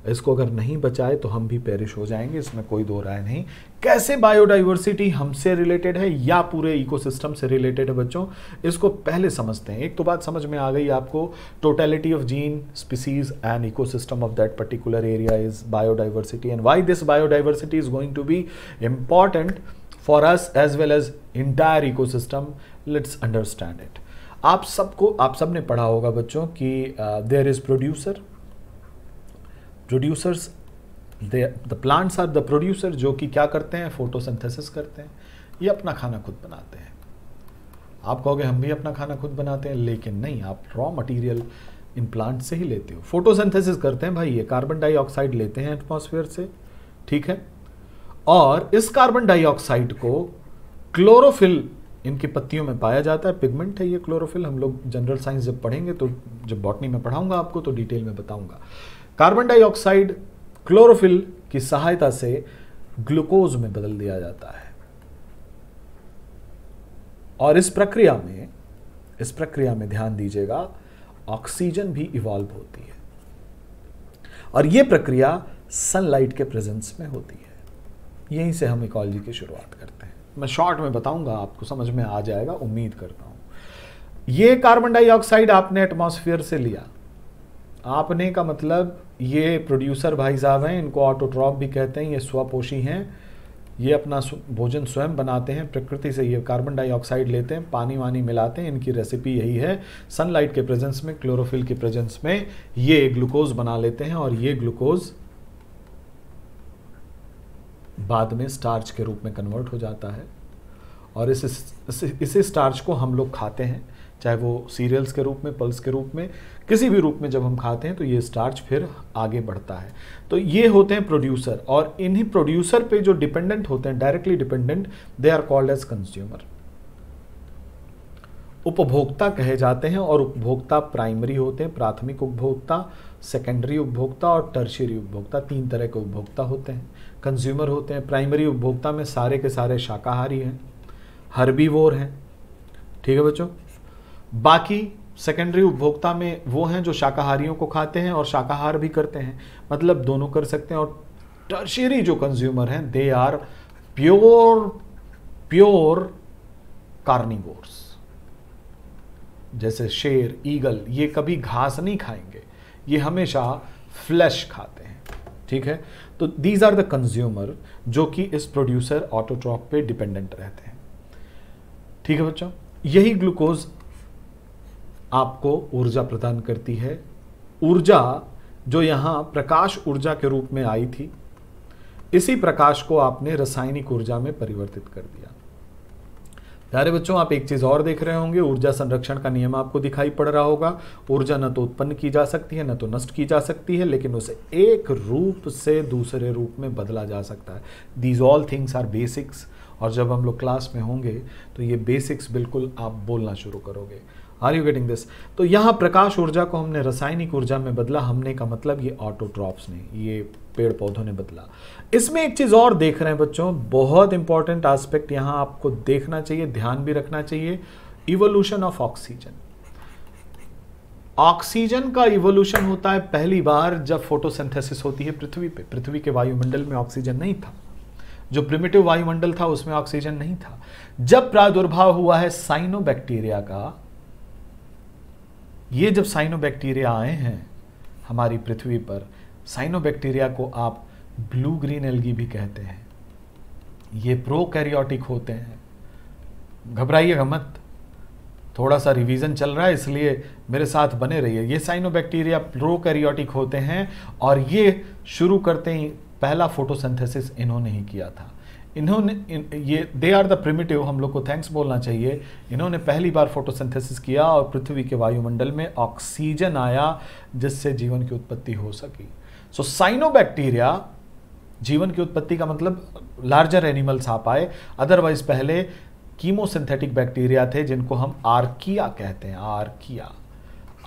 Speaker 1: इसको अगर नहीं बचाए तो हम भी पेरिश हो जाएंगे, इसमें कोई दो राय नहीं। कैसे बायोडाइवर्सिटी हमसे रिलेटेड है या पूरे इकोसिस्टम से रिलेटेड है बच्चों, इसको पहले समझते हैं। एक तो बात समझ में आ गई आपको, totality of gene, species and ecosystem of that particular area is biodiversity, and why this biodiversity is going to be important for us as well as entire ecosystem. Let's understand it. आप सबने पढ़ा होगा बच्चों कि there is producers, the plants are the producer, जो कि क्या करते हैं, फोटोसिंथेसिस करते हैं, ये अपना खाना खुद बनाते हैं। आप कहोगे हम भी अपना खाना खुद बनाते हैं, लेकिन नहीं, आप रॉ मटेरियल इन प्लांट से ही लेते हो। फोटोसिंथेसिस करते हैं भाई, ये कार्बन डाइऑक्साइड लेते हैं एटमॉस्फेयर से, ठीक है, और इस कार्बन डाइऑक्साइड को क्लोरोफिल इनकी पत्तियों में पाया जाता है, पिगमेंट है ये क्लोरोफिल। हम लोग जनरल साइंस जब पढ़ेंगे, तो जब बॉटनी में पढ़ाऊंगा आपको तो डिटेल में बताऊंगा। कार्बन डाइऑक्साइड क्लोरोफिल की सहायता से ग्लूकोज में बदल दिया जाता है, और इस प्रक्रिया में ध्यान दीजिएगा, ऑक्सीजन भी इवॉल्व होती है, और यह प्रक्रिया सनलाइट के प्रेजेंस में होती है। यहीं से हम इकोलॉजी की शुरुआत करते हैं। मैं शॉर्ट में बताऊंगा, आपको समझ में आ जाएगा, उम्मीद करता हूं। यह कार्बन डाइऑक्साइड आपने एटमॉस्फेयर से लिया, आपने का मतलब ये प्रोड्यूसर भाई साहब हैं, इनको ऑटोट्रॉप भी कहते हैं, ये स्वपोषी हैं, ये अपना भोजन स्वयं बनाते हैं प्रकृति से। ये कार्बन डाइऑक्साइड लेते हैं, पानी वानी मिलाते हैं, इनकी रेसिपी यही है। सनलाइट के प्रेजेंस में, क्लोरोफिल के प्रेजेंस में ये ग्लूकोज बना लेते हैं, और ये ग्लूकोज बाद में स्टार्च के रूप में कन्वर्ट हो जाता है, और इस स्टार्च को हम लोग खाते हैं, चाहे वो सीरियल्स के रूप में, पल्स के रूप में, किसी भी रूप में जब हम खाते हैं तो ये स्टार्च फिर आगे बढ़ता है। तो ये होते हैं प्रोड्यूसर, और इन्हीं प्रोड्यूसर पे जो डिपेंडेंट होते हैं, directly dependent, they are called as consumer. उपभोक्ता कहे जाते हैं, और उपभोक्ता प्राइमरी होते हैं, प्राथमिक उपभोक्ता, सेकेंडरी उपभोक्ता और टर्शियरी उपभोक्ता। तीन तरह के उपभोक्ता होते हैं, कंज्यूमर होते हैं। प्राइमरी उपभोक्ता में सारे के सारे शाकाहारी हैं, हर्बीवोर हैं, ठीक है बच्चों। बाकी सेकेंडरी उपभोक्ता में वो हैं जो शाकाहारियों को खाते हैं और शाकाहार भी करते हैं, मतलब दोनों कर सकते हैं। और टर्शियरी जो कंज्यूमर हैं, दे आर प्योर कार्निवोर्स, जैसे शेर, ईगल, ये कभी घास नहीं खाएंगे, ये हमेशा फ्लैश खाते हैं, ठीक है। तो दीज आर द कंज्यूमर जो कि इस प्रोड्यूसर ऑटोट्रॉप पे डिपेंडेंट रहते हैं, ठीक है बच्चों। यही ग्लूकोज आपको ऊर्जा प्रदान करती है। ऊर्जा जो यहाँ प्रकाश ऊर्जा के रूप में आई थी, इसी प्रकाश को आपने रासायनिक ऊर्जा में परिवर्तित कर दिया। प्यारे बच्चों, आप एक चीज और देख रहे होंगे, ऊर्जा संरक्षण का नियम आपको दिखाई पड़ रहा होगा। ऊर्जा न तो उत्पन्न की जा सकती है, न तो नष्ट की जा सकती है, लेकिन उसे एक रूप से दूसरे रूप में बदला जा सकता है। These all things our basics, और जब हम लोग क्लास में होंगे तो ये बेसिक्स बिल्कुल आप बोलना शुरू करोगे। Are you getting this? तो यहाँ प्रकाश ऊर्जा को हमने रासायनिक ऊर्जा में बदला, हमने का मतलब ये ऑटोट्रॉफ्स ने, ये पेड़ पौधों ने बदला। इसमें एक चीज और देख रहे हैं बच्चों, बहुत इंपॉर्टेंट एस्पेक्ट यहाँ आपको देखना चाहिए, ध्यान भी रखना चाहिए, इवोल्यूशन ऑफ ऑक्सीजन। ऑक्सीजन का इवोल्यूशन होता है पहली बार जब फोटोसिंथेसिस होती है पृथ्वी पे। पृथ्वी के वायुमंडल में ऑक्सीजन नहीं था, जो प्रिमिटिव वायुमंडल था उसमें ऑक्सीजन नहीं था। जब प्रादुर्भाव हुआ है साइनोबैक्टीरिया का, ये जब साइनोबैक्टीरिया आए हैं हमारी पृथ्वी पर, साइनोबैक्टीरिया को आप ब्लू ग्रीन एल्गी भी कहते हैं, ये प्रोकैरियोटिक होते हैं। घबराइएगा मत, थोड़ा सा रिवीजन चल रहा है इसलिए मेरे साथ बने रहिए। ये साइनोबैक्टीरिया प्रोकैरियोटिक होते हैं और ये शुरू करते ही पहला फोटोसिंथेसिस इन्होंने ही किया था। इन्होंने ये दे आर द प्रिमिटिव, हम लोग को थैंक्स बोलना चाहिए, इन्होंने पहली बार फोटोसिंथेसिस किया और पृथ्वी के वायुमंडल में ऑक्सीजन आया जिससे जीवन की उत्पत्ति हो सकी। सो साइनोबैक्टीरिया, जीवन की उत्पत्ति का मतलब लार्जर एनिमल्स आ पाए, अदरवाइज पहले कीमोसिंथेटिक बैक्टीरिया थे जिनको हम आर्किया कहते हैं,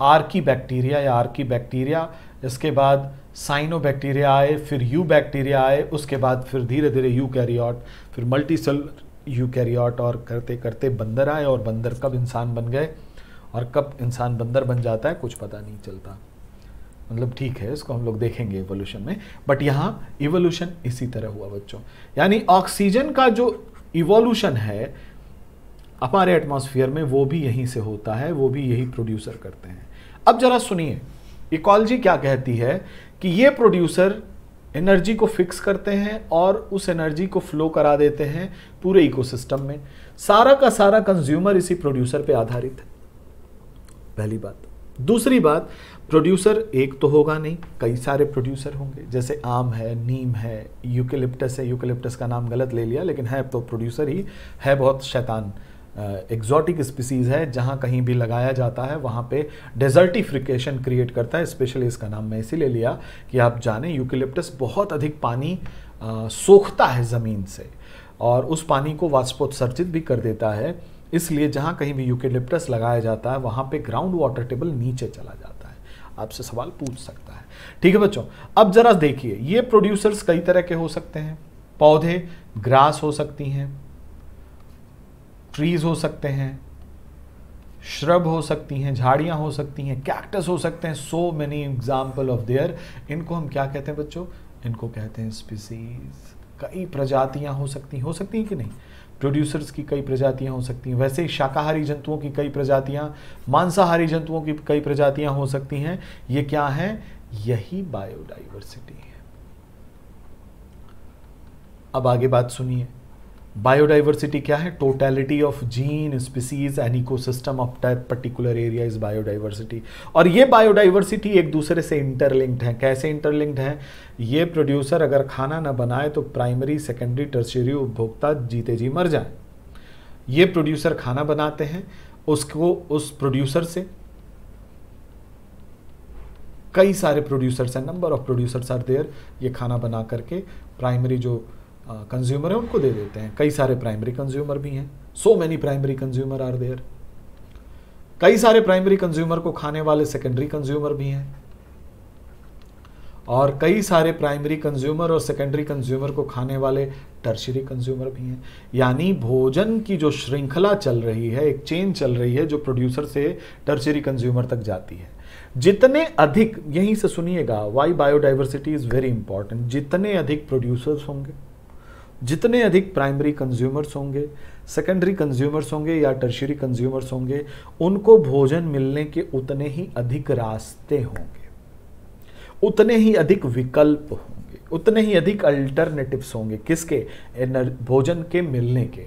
Speaker 1: आर्की बैक्टीरिया या आर्की बैक्टीरिया। इसके बाद साइनोबैक्टीरिया आए, फिर यू बैक्टीरिया आए, उसके बाद फिर धीरे धीरे यूकैरियोट, फिर मल्टीसेलुलर यूकैरियोट, और करते करते बंदर आए, और बंदर कब इंसान बन गए और कब इंसान बंदर बन जाता है कुछ पता नहीं चलता। मतलब ठीक है, इसको हम लोग देखेंगे इवोल्यूशन में, बट यहाँ इवोल्यूशन इसी तरह हुआ बच्चों। यानी ऑक्सीजन का जो इवोल्यूशन है हमारे एटमॉस्फेयर में वो भी यहीं से होता है, वो भी यही प्रोड्यूसर करते हैं। अब जरा सुनिए, इकोलॉजी क्या कहती है कि ये प्रोड्यूसर एनर्जी को फिक्स करते हैं और उस एनर्जी को फ्लो करा देते हैं पूरे इकोसिस्टम में। सारा का सारा कंज्यूमर इसी प्रोड्यूसर पे आधारित है, पहली बात। दूसरी बात, प्रोड्यूसर एक तो होगा नहीं, कई सारे प्रोड्यूसर होंगे, जैसे आम है, नीम है, यूकेलिप्टस है। यूकेलिप्टस का नाम गलत ले लिया, लेकिन है तो प्रोड्यूसर ही है, बहुत शैतान एग्जॉटिक स्पीसीज है, जहाँ कहीं भी लगाया जाता है वहाँ पे डेजर्टिफिकेशन क्रिएट करता है। स्पेशली इसका नाम मैं इसीलिए लिया कि आप जाने यूकेलिप्टस बहुत अधिक पानी सोखता है ज़मीन से और उस पानी को वाष्पोत्सर्जित भी कर देता है, इसलिए जहाँ कहीं भी यूकेलिप्टस लगाया जाता है वहाँ पे ग्राउंड वाटर टेबल नीचे चला जाता है। आपसे सवाल पूछ सकता है, ठीक है बच्चों। अब जरा देखिए, ये प्रोड्यूसर्स कई तरह के हो सकते हैं। पौधे, ग्रास हो सकती हैं, ट्रीज हो सकते हैं, श्रब हो सकती हैं, झाड़ियां हो सकती हैं, कैक्टस हो सकते हैं, so many example of their. इनको हम क्या कहते हैं बच्चों? इनको कहते हैं स्पीसीज। कई प्रजातियां हो सकती हैं कि नहीं? प्रोड्यूसर्स की कई प्रजातियां हो सकती हैं। वैसे ही शाकाहारी जंतुओं की कई प्रजातियां, मांसाहारी जंतुओं की कई प्रजातियां हो सकती हैं। ये क्या है? यही बायोडाइवर्सिटी है। अब आगे बात सुनिए, बायोडाइवर्सिटी क्या है? Totality of gene, species and ecosystem of that particular area is biodiversity. और ये बायोडाइवर्सिटी एक दूसरे से इंटरलिंक्ड है। कैसे इंटरलिंक्ड है? ये प्रोड्यूसर अगर खाना ना बनाए तो प्राइमरी, सेकेंडरी, टर्शियरी उपभोक्ता जीते जी मर जाए। ये प्रोड्यूसर खाना बनाते हैं, उसको उस प्रोड्यूसर से कई सारे प्रोड्यूसर्स हैं, number of producers are there. ये खाना बना करके प्राइमरी जो कंज्यूमर है उनको दे देते हैं। कई सारे प्राइमरी कंज्यूमर भी हैं, so many primary consumer are there. कई सारे प्राइमरी कंज्यूमर को खाने वाले सेकेंडरी कंज्यूमर भी हैं, और कई सारे प्राइमरी कंज्यूमर और सेकेंडरी कंज्यूमर को खाने वाले टर्शियरी कंज्यूमर भी हैं। यानी भोजन की जो श्रृंखला चल रही है, एक चेन चल रही है जो प्रोड्यूसर से टर्शियरी कंज्यूमर तक जाती है। जितने अधिक, यहीं से सुनिएगा, why biodiversity is very important. जितने अधिक प्रोड्यूसर्स होंगे, जितने अधिक प्राइमरी कंज्यूमर्स होंगे, सेकेंडरी कंज्यूमर्स होंगे या टर्शियरी कंज्यूमर्स होंगे, उनको भोजन मिलने के उतने ही अधिक रास्ते होंगे, उतने ही अधिक विकल्प होंगे, उतने ही अधिक अल्टरनेटिव्स होंगे। किसके? भोजन के मिलने के।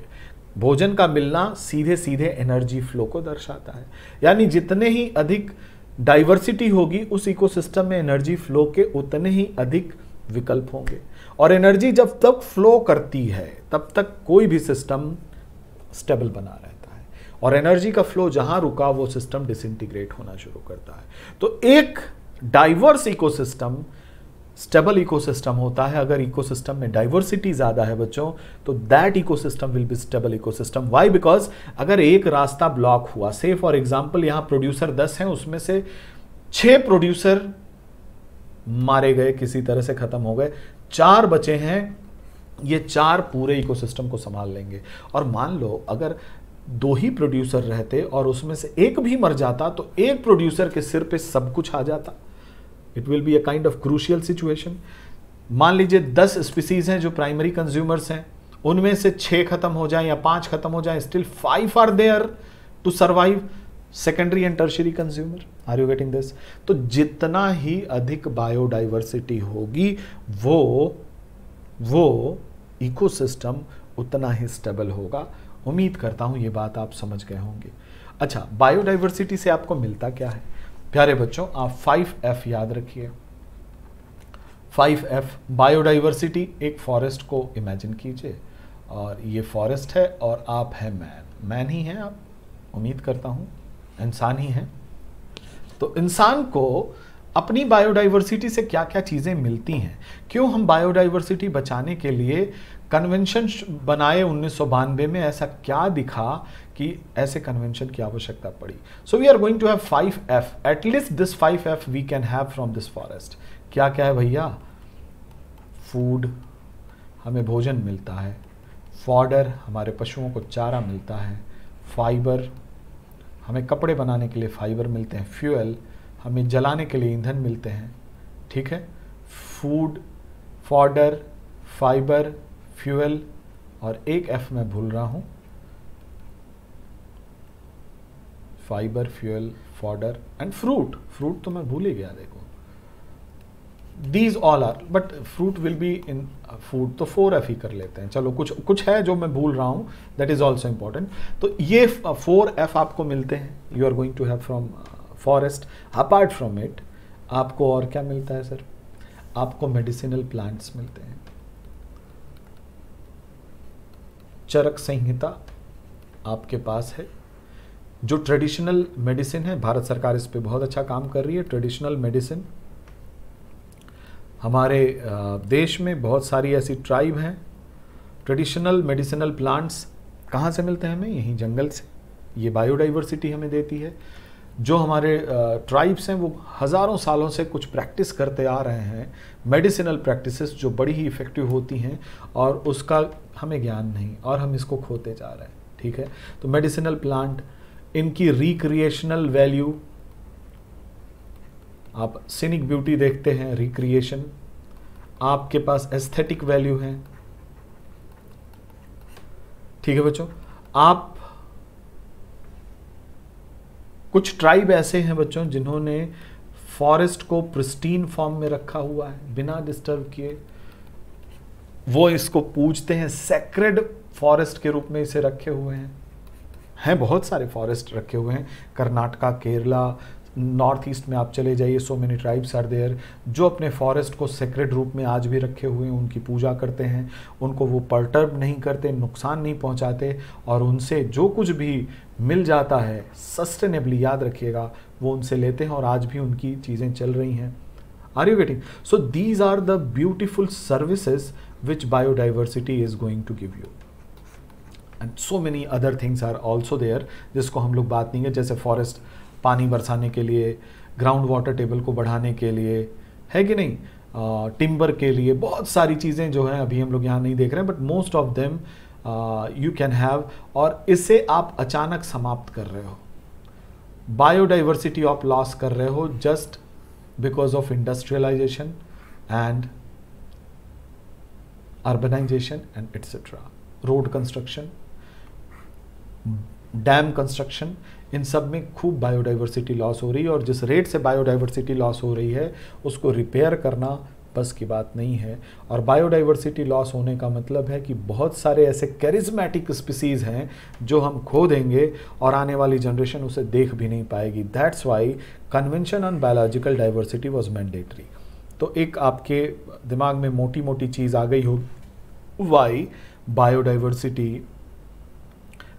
Speaker 1: भोजन का मिलना सीधे सीधे एनर्जी फ्लो को दर्शाता है। यानी जितने ही अधिक डाइवर्सिटी होगी उस इकोसिस्टम में एनर्जी फ्लो के उतने ही अधिक विकल्प होंगे। और एनर्जी जब तक फ्लो करती है तब तक कोई भी सिस्टम स्टेबल बना रहता है, और एनर्जी का फ्लो जहां रुका वो सिस्टम डिसइंटीग्रेट होना शुरू करता है। तो एक डाइवर्स इकोसिस्टम स्टेबल इकोसिस्टम होता है। अगर इकोसिस्टम में डाइवर्सिटी ज़्यादा है बच्चों, तो that ecosystem will be stable ecosystem. Why? Because अगर एक रास्ता ब्लॉक हुआ, से फॉर एग्जांपल यहाँ प्रोड्यूसर 10 हैं, उसमें से 6 प्रोड्यूसर मारे गए, किसी तरह से खत्म हो गए, 4 बचे हैं, ये 4 पूरे इकोसिस्टम को संभाल लेंगे। और मान लो अगर 2 ही प्रोड्यूसर रहते और उसमें से एक भी मर जाता, तो एक प्रोड्यूसर के सिर पे सब कुछ आ जाता। It will be a kind of crucial situation. मान लीजिए 10 स्पीसीज हैं जो प्राइमरी कंज्यूमर्स हैं, उनमें से 6 खत्म हो जाएं या 5 खत्म हो जाएं, still 5 are there to survive secondary and tertiary consumer. Are you getting this? तो जितना ही अधिक बायोडाइवर्सिटी होगी वो इकोसिस्टम उतना ही स्टेबल होगा। उम्मीद करता हूं ये बात आप समझ गए होंगे। अच्छा, बायोडाइवर्सिटी से आपको मिलता क्या है? प्यारे बच्चों, आप 5F याद रखिए। 5F biodiversity. एक फॉरेस्ट को इमेजिन कीजिए और ये फॉरेस्ट है और आप हैं मैन ही हैं आप, उम्मीद करता हूं इंसान ही हैं। तो इंसान को अपनी बायोडाइवर्सिटी से क्या क्या चीज़ें मिलती हैं? क्यों हम बायोडाइवर्सिटी बचाने के लिए कन्वेंशन बनाए 1992 में? ऐसा क्या दिखा कि ऐसे कन्वेंशन की आवश्यकता पड़ी? So we are going to have 5F, at least this 5F we can have from this forest. क्या क्या है भैया? फूड, हमें भोजन मिलता है। फॉडर, हमारे पशुओं को चारा मिलता है। फाइबर, हमें कपड़े बनाने के लिए फाइबर मिलते हैं। फ्यूल, हमें जलाने के लिए ईंधन मिलते हैं। ठीक है, फूड, फॉडर, फाइबर, फ्यूल, और एक F मैं भूल रहा हूं, fibre, fuel, fodder and fruit. Fruit तो मैं भूल ही गया, देखो। These all are, but fruit will be in food, तो 4F ही कर लेते हैं। चलो, कुछ है जो मैं भूल रहा हूं, दैट इज ऑल्सो इंपॉर्टेंट। तो ये 4F आपको मिलते हैं, you are going to have from forest. Apart from it आपको और क्या मिलता है सर? आपको मेडिसिनल प्लांट्स मिलते हैं। चरक संहिता आपके पास है, जो ट्रेडिशनल मेडिसिन है। भारत सरकार इस पे बहुत अच्छा काम कर रही है। ट्रेडिशनल मेडिसिन, हमारे देश में बहुत सारी ऐसी ट्राइब हैं। ट्रेडिशनल मेडिसिनल प्लांट्स कहाँ से मिलते हैं हमें? यहीं जंगल से। ये बायोडाइवर्सिटी हमें देती है। जो हमारे ट्राइब्स हैं वो हज़ारों सालों से कुछ प्रैक्टिस करते आ रहे हैं, मेडिसिनल प्रैक्टिसेस जो बड़ी ही इफ़ेक्टिव होती हैं, और उसका हमें ज्ञान नहीं और हम इसको खोते जा रहे हैं। ठीक है, तो मेडिसिनल प्लांट, इनकी रिक्रिएशनल वैल्यू, आप सीनिक ब्यूटी देखते हैं, रिक्रिएशन। आपके पास एस्थेटिक वैल्यू है। ठीक है बच्चों, आप कुछ ट्राइब ऐसे हैं बच्चों जिन्होंने फॉरेस्ट को प्रिस्टीन फॉर्म में रखा हुआ है, बिना डिस्टर्ब किए। वो इसको पूजते हैं, सेक्रेड फॉरेस्ट के रूप में इसे रखे हुए हैं बहुत सारे फॉरेस्ट रखे हुए हैं। कर्नाटका, केरला, नॉर्थ ईस्ट में आप चले जाइए, so many tribes are there जो अपने फॉरेस्ट को सेक्रेड रूप में आज भी रखे हुए हैं, उनकी पूजा करते हैं, उनको वो पर्टर्ब नहीं करते, नुकसान नहीं पहुंचाते, और उनसे जो कुछ भी मिल जाता है सस्टेनेबली, याद रखिएगा, वो उनसे लेते हैं, और आज भी उनकी चीज़ें चल रही हैं। Are you getting? So these are the beautiful services which biodiversity is going to give you, and so many other things are also there जिसको हम लोग बात नहीं है, जैसे फॉरेस्ट पानी बरसाने के लिए, ग्राउंड वाटर टेबल को बढ़ाने के लिए, है कि नहीं, टिम्बर के लिए, बहुत सारी चीज़ें जो हैं अभी हम लोग यहाँ नहीं देख रहे हैं, but most of them you can have, और इसे आप अचानक समाप्त कर रहे हो, बायोडाइवर्सिटी ऑफ लॉस कर रहे हो just because of industrialisation and urbanisation and etcetera, road construction, dam construction, इन सब में खूब बायोडाइवर्सिटी लॉस हो रही है, और जिस रेट से बायोडाइवर्सिटी लॉस हो रही है उसको रिपेयर करना बस की बात नहीं है। और बायोडाइवर्सिटी लॉस होने का मतलब है कि बहुत सारे ऐसे कैरिज्मेटिक स्पीसीज़ हैं जो हम खो देंगे और आने वाली जनरेशन उसे देख भी नहीं पाएगी। That's why convention on biological diversity was mandatory. तो एक आपके दिमाग में मोटी मोटी चीज़ आ गई हो, why biodiversity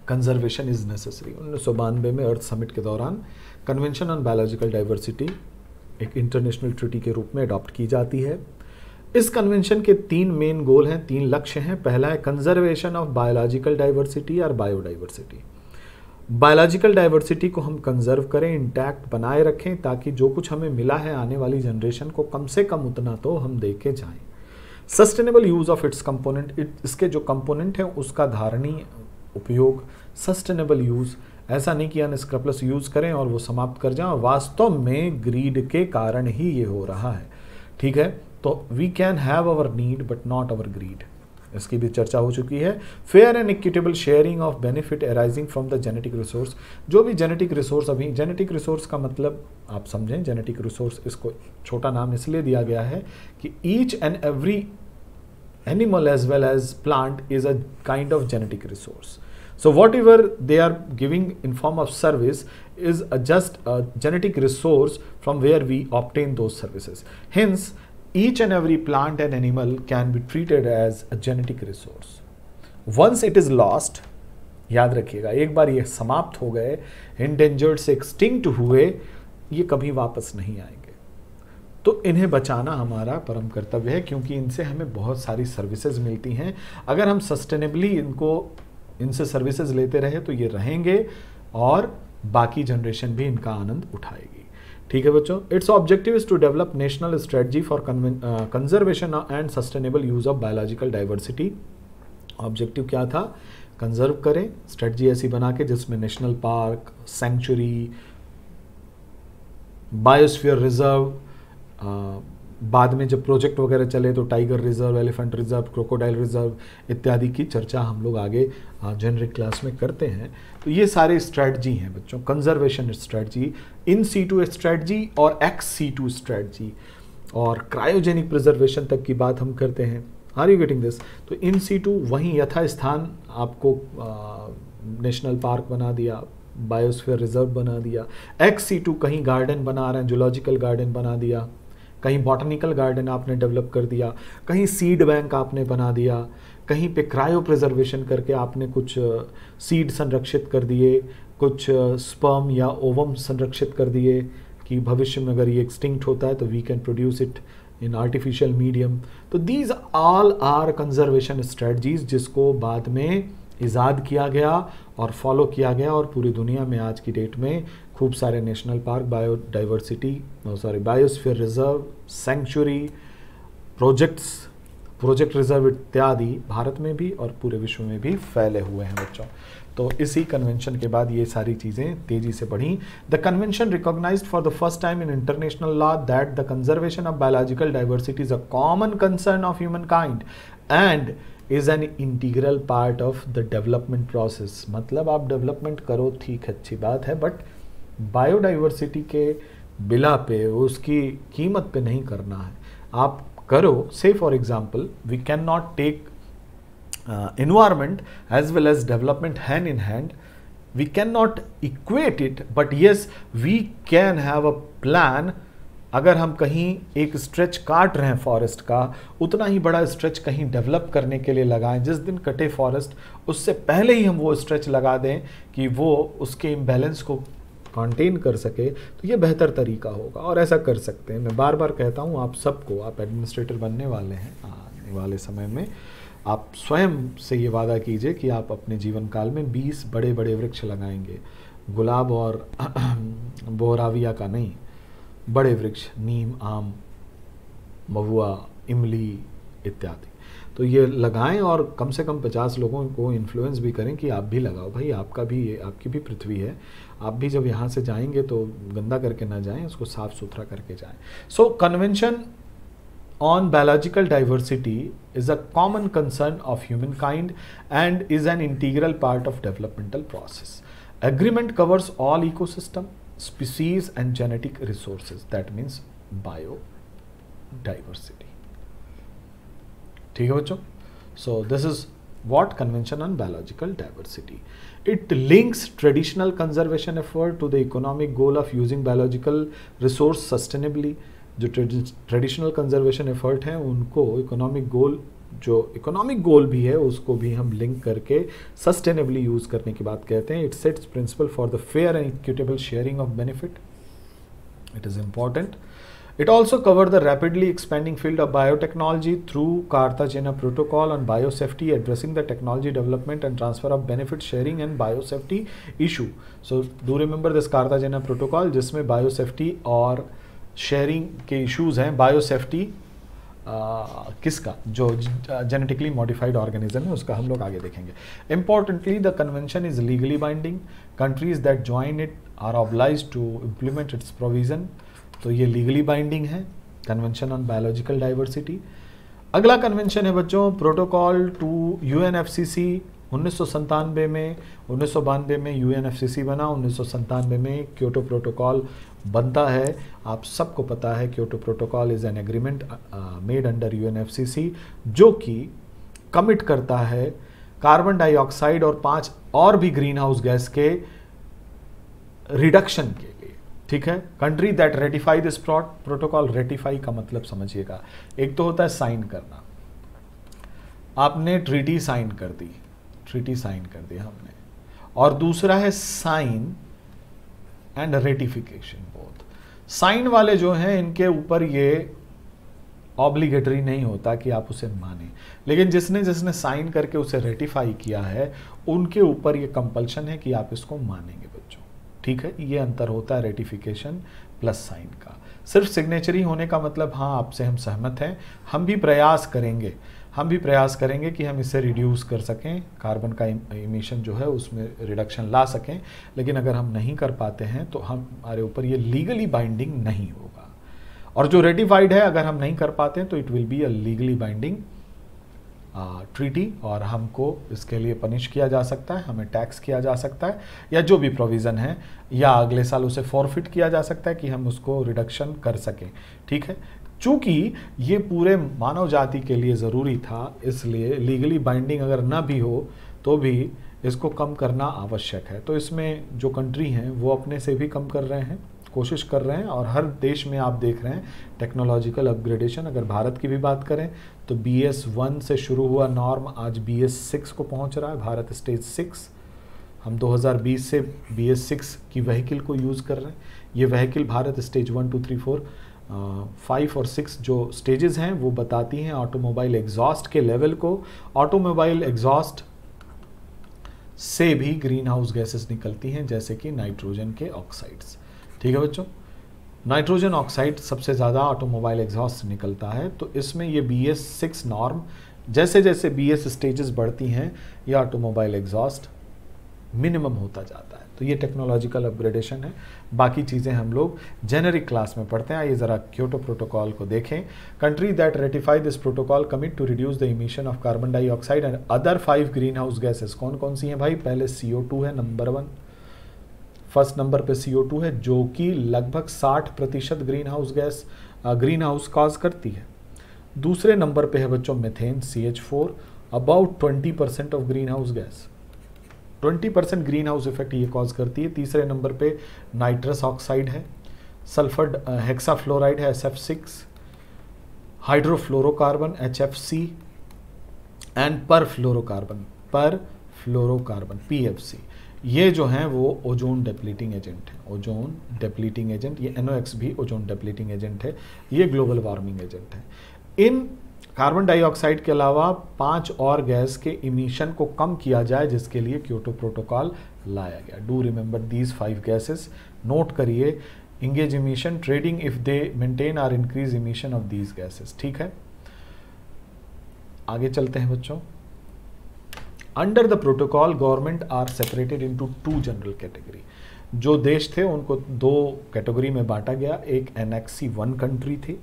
Speaker 1: conservation is necessary. 1992 में अर्थ समिट के दौरान कन्वेंशन ऑन बायोलॉजिकल डाइवर्सिटी एक इंटरनेशनल ट्रीटी के रूप में अडॉप्ट की जाती है, इस कन्वेंशन के 3 मेन गोल हैं, 3 लक्ष्य हैं। पहला है कंजर्वेशन ऑफ बायोलॉजिकल डाइवर्सिटी और बायोडाइवर्सिटी। बायोलॉजिकल डाइवर्सिटी को हम कंजर्व करें, इंटैक्ट बनाए रखें, ताकि जो कुछ हमें मिला है आने वाली जनरेशन को कम से कम उतना तो हम दे के जाएं। Sustainable use of its component, इसके जो कंपोनेंट हैं उसका धारणीय उपयोग। सस्टेनेबल यूज, ऐसा नहीं कि अनस्क्रैपलेस यूज करें और वो समाप्त कर जाएं, वास्तव में ग्रीड के कारण ही ये हो रहा है। ठीक है, तो we can have our need but not our greed, इसकी भी चर्चा हो चुकी है। Fair and equitable sharing of benefit arising from the genetic resource, जो भी जेनेटिक रिसोर्स, अभी जेनेटिक रिसोर्स का मतलब आप समझें, जेनेटिक रिसोर्स इसको छोटा नाम इसलिए दिया गया है कि each and every animal as well as plant is a kind of genetic resource. So whatever they are giving in form of service is just a genetic resource from where we obtain those services. Hence, each and every plant and animal can be treated as a genetic resource. Once it is lost, याद रखिएगा, एक बार ये समाप्त हो गए, endangered से extinct हुए, ये कभी वापस नहीं आएंगे। तो इन्हें बचाना हमारा परम कर्तव्य है, क्योंकि इनसे हमें बहुत सारी सर्विसेज मिलती हैं। अगर हम सस्टेनेबली इनसे सर्विसेज लेते रहे तो ये रहेंगे और बाकी जनरेशन भी इनका आनंद उठाएगी। ठीक है बच्चों, its objective is to develop national strategy for conservation and sustainable use of biological diversity. Objective क्या था? कंजर्व करें, स्ट्रेटजी ऐसी बना के जिसमें national park, sanctuary, biosphere reserve, बाद में जब प्रोजेक्ट वगैरह चले तो tiger reserve, elephant reserve, crocodile reserve इत्यादि की चर्चा हम लोग आगे जेनरिक क्लास में करते हैं। तो ये सारे स्ट्रेटजी हैं बच्चों, conservation strategy, in situ strategy और एक्स सीटू स्ट्रेटजी, और क्रायोजेनिक प्रिजर्वेशन तक की बात हम करते हैं। Are you getting this? तो इन सीटू वहीं यथास्थान आपको नेशनल पार्क बना दिया, बायोस्फीयर रिजर्व बना दिया। एक्स सीटू कहीं गार्डन बना रहे हैं, जूलॉजिकल गार्डन बना दिया, कहीं बॉटनिकल गार्डन आपने डेवलप कर दिया, कहीं सीड बैंक आपने बना दिया, कहीं पे क्रायो प्रिजर्वेशन करके आपने कुछ सीड संरक्षित कर दिए, कुछ स्पर्म या ओवम संरक्षित कर दिए कि भविष्य में अगर ये एक्सटिंक्ट होता है तो we can produce it in artificial medium. तो these all are conservation strategies, जिसको बाद में इजाद किया गया और फॉलो किया गया, और पूरी दुनिया में आज की डेट में खूब सारे national park, biosphere reserve, sanctuary, project reserve इत्यादि भारत में भी और पूरे विश्व में भी फैले हुए हैं बच्चों। तो इसी कन्वेंशन के बाद ये सारी चीज़ें तेजी से बढ़ी। The convention recognised for the first time in international law that the conservation of biological diversity is a common concern of human kind and is an integral part of the development process. मतलब आप development करो, ठीक, अच्छी बात है, but biodiversity के बिला पे, उसकी कीमत पे नहीं करना है। आप करो, say for example we can not take environment as well as development hand in hand. We cannot equate it, but yes, we can have a plan. अगर हम कहीं एक स्ट्रेच काट रहे हैं फॉरेस्ट का, उतना ही बड़ा स्ट्रेच कहीं डेवलप करने के लिए लगाएं। जिस दिन कटे फॉरेस्ट, उससे पहले ही हम वो स्ट्रेच लगा दें कि वो उसके इम्बैलेंस को कंटेन कर सके, तो ये बेहतर तरीका होगा और ऐसा कर सकते हैं। मैं बार बार कहता हूँ आप सबको, आप एडमिनिस्ट्रेटर बनने वाले हैं आने वाले समय में, आप स्वयं से ये वादा कीजिए कि आप अपने जीवन काल में 20 बड़े बड़े वृक्ष लगाएंगे। गुलाब और बोहराविया का नहीं, बड़े वृक्ष, नीम, आम, महुआ, इमली इत्यादि। तो ये लगाएं और कम से कम 50 लोगों को इन्फ्लुएंस भी करें कि आप भी लगाओ। भाई आपका भी, ये आपकी भी पृथ्वी है, आप भी जब यहाँ से जाएंगे तो गंदा करके ना जाएं, उसको साफ सुथरा करके जाएं। सो convention on biological diversity is a common concern of humankind and is an integral part of developmental process. Agreement covers all ecosystem, species and genetic resources. That means biodiversity. ठीक है बच्चों? So this is what Convention on Biological Diversity. It links traditional conservation effort to the economic goal of using biological resource sustainably. जो traditional conservation effort हैं उनको economic गोल, जो economic गोल भी है, उसको भी हम लिंक करके सस्टेनेबली यूज करने की बात कहते हैं। It sets principle for the fair and equitable sharing of benefit. It is important. It also covered the rapidly expanding field of biotechnology through Cartagena Protocol on biosafety, addressing the technology development and transfer of benefit sharing and biosafety issue. So do remember this Cartagena Protocol जिसमें biosafety और sharing के issues हैं. Biosafety किसका, जो genetically modified organism है उसका, हम लोग आगे देखेंगे. Importantly the convention is legally binding. Countries that join it are obliged to implement its provision. तो ये लीगली बाइंडिंग है, कन्वेंशन ऑन बायोलॉजिकल डाइवर्सिटी. अगला कन्वेंशन है बच्चों प्रोटोकॉल टू यूएनएफसीसी 1997 में. 1992 में यूएनएफसीसी बना, 1997 में क्योटो प्रोटोकॉल बनता है. आप सबको पता है Kyoto protocol is an agreement made under UNFCCC जो कि कमिट करता है कार्बन डाइऑक्साइड और 5 और भी ग्रीन हाउस गैस के रिडक्शन के लिए. ठीक है. Country that ratify this protocol. Ratify का मतलब समझिएगा, एक तो होता है साइन करना. आपने ट्रीटी साइन कर दी, ट्रीटी साइन कर दी हमने, और दूसरा है sign and ratification. Both sign वाले जो हैं इनके ऊपर ये ऑब्लिगेटरी नहीं होता कि आप उसे माने, लेकिन जिसने जिसने साइन करके उसे रेटिफाई किया है उनके ऊपर ये कंपल्शन है कि आप इसको मानेंगे बच्चों. ठीक है. ये अंतर होता है रेटिफिकेशन प्लस साइन का. सिर्फ सिग्नेचरी होने का मतलब हाँ आपसे हम सहमत हैं, हम भी प्रयास करेंगे कि हम इसे रिड्यूस कर सकें, कार्बन का इमिशन जो है उसमें रिडक्शन ला सकें, लेकिन अगर हम नहीं कर पाते हैं तो हमारे ऊपर ये लीगली बाइंडिंग नहीं होगा. और जो रेटिफाइड है अगर हम नहीं कर पाते हैं तो it will be a legally binding treaty, और हमको इसके लिए पनिश किया जा सकता है, हमें टैक्स किया जा सकता है, या जो भी प्रोविज़न है, या अगले साल उसे फॉरफिट किया जा सकता है कि हम उसको रिडक्शन कर सकें. ठीक है. चूंकि ये पूरे मानव जाति के लिए ज़रूरी था, इसलिए लीगली बाइंडिंग अगर ना भी हो तो भी इसको कम करना आवश्यक है. तो इसमें जो कंट्री हैं वो अपने से भी कम कर रहे हैं, कोशिश कर रहे हैं, और हर देश में आप देख रहे हैं टेक्नोलॉजिकल अपग्रेडेशन. अगर भारत की भी बात करें तो BS1 से शुरू हुआ नॉर्म आज BS6 को पहुंच रहा है. भारत स्टेज 6, हम 2020 से BS6 की व्हीकल को यूज़ कर रहे हैं. ये व्हीकल भारत स्टेज 1, 2, 3, 4, 5 और 6 जो स्टेजेस हैं वो बताती हैं ऑटोमोबाइल एग्जॉस्ट के लेवल को. ऑटोमोबाइल एग्जॉस्ट से भी ग्रीन हाउस गैसेस निकलती हैं, जैसे कि नाइट्रोजन के ऑक्साइड्स. ठीक है बच्चों. नाइट्रोजन ऑक्साइड सबसे ज़्यादा ऑटोमोबाइल एग्जॉस्ट से निकलता है. तो इसमें ये BS6 नॉर्म, जैसे जैसे BS स्टेजेस बढ़ती हैं ये ऑटोमोबाइल एग्जॉस्ट मिनिमम होता जाता है. तो ये टेक्नोलॉजिकल अपग्रेडेशन है. बाकी चीज़ें हम लोग जेनरिक क्लास में पढ़ते हैं. आइए ज़रा क्योटो प्रोटोकॉल को देखें. Country that ratify this protocol commit to reduce the emission of carbon dioxide and other 5 green house gases. कौन कौन सी हैं भाई? पहले CO2 है नंबर 1, फर्स्ट नंबर पे CO2 है जो कि लगभग 60% ग्रीन हाउस कॉज करती है. दूसरे नंबर पे है बच्चों methane CH4, about 20% of green house gas, 20% green house effect ये कॉज करती है. तीसरे नंबर पे नाइट्रस ऑक्साइड है, सल्फर हेक्साफ्लोराइड है SF6, hydrofluorocarbon HFC and perfluorocarbon PFC. ये जो हैं वो ओजोन डेप्लीटिंग एजेंट हैं. ओजोन डेप्लीटिंग एजेंट, ये NOx भी ओजोन डेप्लीटिंग एजेंट है, ये ग्लोबल वार्मिंग एजेंट है. इन कार्बन डाइऑक्साइड के अलावा 5 और गैस के इमिशन को कम किया जाए जिसके लिए क्योटो प्रोटोकॉल लाया गया. Do remember these 5 gases, note करिए. Engage emission, trading if they maintain और increase emission of these gases. ठीक है. आगे चलते हैं बच्चों. Under the protocol government are separated into 2 general category. जो देश थे उनको 2 कैटेगरी में बांटा गया. एक NXC 1 कंट्री थी.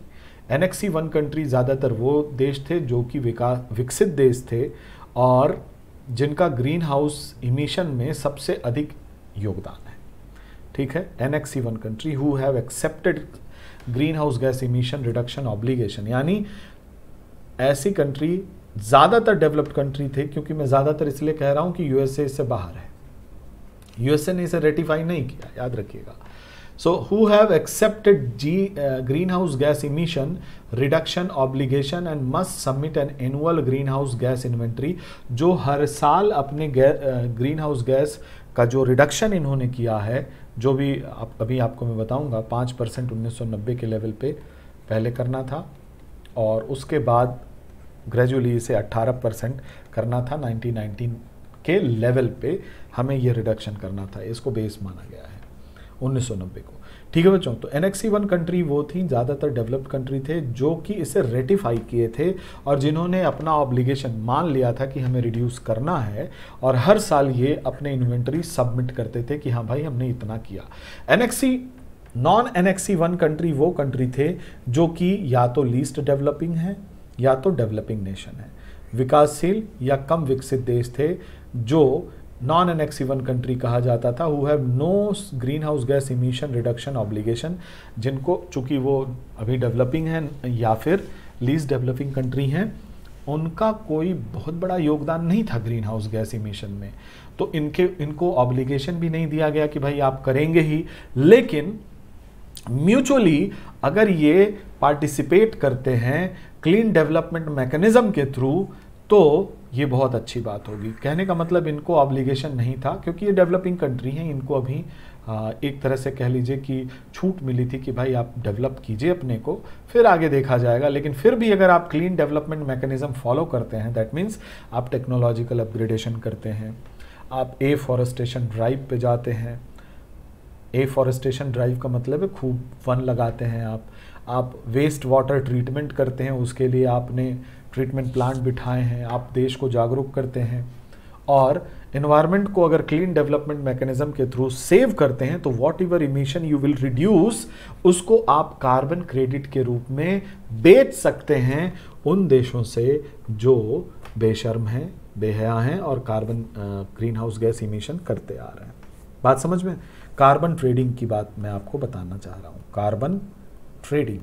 Speaker 1: NXC 1 कंट्री ज़्यादातर वो देश थे जो कि विकसित देश थे और जिनका ग्रीन हाउस इमिशन में सबसे अधिक योगदान है. ठीक है. NXC 1 country who have accepted green house gas emission reduction obligation, यानी ऐसी कंट्री ज़्यादातर डेवलप्ड कंट्री थे. क्योंकि मैं ज़्यादातर इसलिए कह रहा हूँ कि USA इससे बाहर है, USA ने इसे रेटिफाई नहीं किया, याद रखिएगा. So who have accepted green house gas emission reduction obligation and must submit an annual green house gas inventory. जो हर साल अपने ग्रीन हाउस गैस का जो रिडक्शन इन्होंने किया है, जो भी अभी आपको मैं बताऊंगा, 5% 1990 के लेवल पे पहले करना था और उसके बाद ग्रेजुअली इसे 18% करना था। 1919 के लेवल पे हमें ये रिडक्शन करना था, इसको बेस माना गया है 1990 को। ठीक है बच्चों, तो NXE 1 कंट्री वो थी, ज़्यादातर डेवलप्ड कंट्री थे जो कि इसे रेटिफाई किए थे और जिन्होंने अपना ऑब्लिगेशन मान लिया था कि हमें रिड्यूस करना है, और हर साल ये अपने इन्वेंटरी सबमिट करते थे कि हाँ भाई हमने इतना किया। नॉन NXE 1 कंट्री वो कंट्री थे जो कि या तो लीस्ट डेवलपिंग है या तो डेवलपिंग नेशन है, विकासशील या कम विकसित देश थे जो नॉन NXE 1 कंट्री कहा जाता था, who have no green house gas emission reduction obligation, जिनको चूंकि वो अभी डेवलपिंग है या फिर लीस्ट डेवलपिंग कंट्री हैं, उनका कोई बहुत बड़ा योगदान नहीं था ग्रीन हाउस गैस इमिशन में, तो इनको ऑब्लिगेशन भी नहीं दिया गया कि भाई आप करेंगे ही, लेकिन म्यूचुअली अगर ये पार्टिसिपेट करते हैं क्लीन डेवलपमेंट मैकेनिज्म के थ्रू तो ये बहुत अच्छी बात होगी। कहने का मतलब इनको ऑब्लिगेशन नहीं था क्योंकि ये डेवलपिंग कंट्री हैं, इनको अभी एक तरह से कह लीजिए कि छूट मिली थी कि भाई आप डेवलप कीजिए अपने को, फिर आगे देखा जाएगा। लेकिन फिर भी अगर आप क्लीन डेवलपमेंट मैकेनिज्म फॉलो करते हैं, दैट मीन्स आप टेक्नोलॉजिकल अपग्रेडेशन करते हैं, आप एफॉरेस्टेशन ड्राइव पे जाते हैं। एफॉरेस्टेशन ड्राइव का मतलब है खूब वन लगाते हैं आप वेस्ट वाटर ट्रीटमेंट करते हैं, उसके लिए आपने ट्रीटमेंट प्लांट बिठाए हैं, आप देश को जागरूक करते हैं और एनवायरनमेंट को अगर क्लीन डेवलपमेंट मैकेनिज्म के थ्रू सेव करते हैं तो what ever emission you will reduce, उसको आप कार्बन क्रेडिट के रूप में बेच सकते हैं उन देशों से जो बेशर्म हैं, बेहया हैं और carbon green house gas emission करते आ रहे हैं। बात समझ में? कार्बन ट्रेडिंग की बात मैं आपको बताना चाह रहा हूँ। कार्बन ट्रेडिंग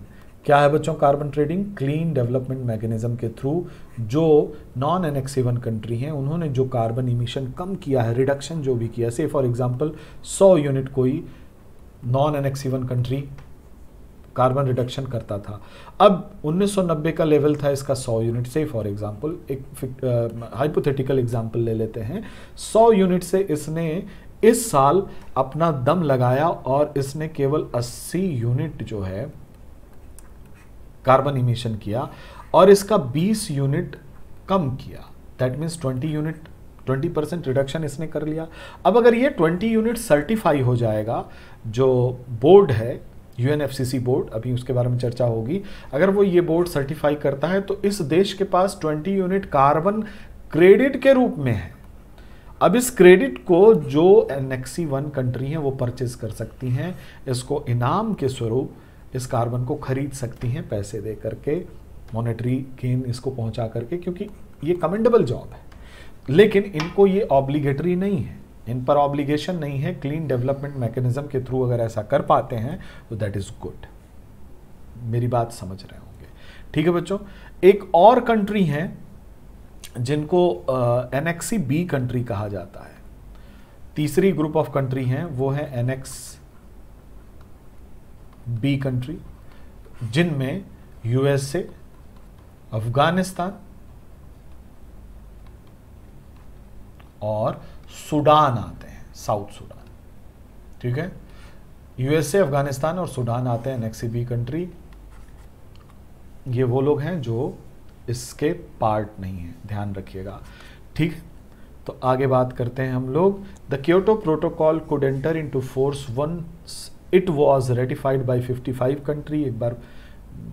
Speaker 1: क्या है बच्चों? Carbon trading clean development mechanism के थ्रू जो नॉन NXE 1 कंट्री हैं उन्होंने जो कार्बन इमिशन कम किया है, रिडक्शन जो भी किया, से फॉर एग्जांपल 100 यूनिट कोई non NXE 1 country carbon reduction करता था, अब 1990 का लेवल था इसका 100 यूनिट से, फॉर एग्जांपल एक हाइपोथेटिकल एग्जांपल ले लेते हैं, 100 यूनिट से इसने इस साल अपना दम लगाया और इसने केवल 80 यूनिट जो है कार्बन इमिशन किया और इसका 20 यूनिट कम किया, दैट मीन्स 20% रिडक्शन इसने कर लिया। अब अगर ये 20 यूनिट सर्टिफाई हो जाएगा, जो बोर्ड है UNFCCC बोर्ड, अभी उसके बारे में चर्चा होगी, अगर वो ये बोर्ड सर्टिफाई करता है तो इस देश के पास 20 यूनिट कार्बन क्रेडिट के रूप में है। अब इस क्रेडिट को जो NXE 1 कंट्री हैं वो परचेज कर सकती हैं, इसको इनाम के स्वरूप इस कार्बन को खरीद सकती हैं पैसे दे करके, मॉनेटरी गेन इसको पहुंचा करके, क्योंकि ये कमेंडेबल जॉब है। लेकिन इनको ये ऑब्लिगेटरी नहीं है, इन पर ऑब्लिगेशन नहीं है। क्लीन डेवलपमेंट मैकेनिज्म के थ्रू अगर ऐसा कर पाते हैं तो दैट इज गुड। मेरी बात समझ रहे होंगे? ठीक है बच्चों, एक और कंट्री है जिनको NXE B कंट्री कहा जाता है। तीसरी ग्रुप ऑफ कंट्री हैं वो है NXE B कंट्री, जिनमें USA, अफगानिस्तान और सूडान आते हैं, साउथ सूडान। ठीक है, USA, अफगानिस्तान और सूडान आते हैं NXE B कंट्री। ये वो लोग हैं जो इसके पार्ट नहीं है, ध्यान रखिएगा। ठीक है, तो आगे बात करते हैं हम लोग। The Kyoto protocol could enter into force once it was ratified by 55 country. एक बार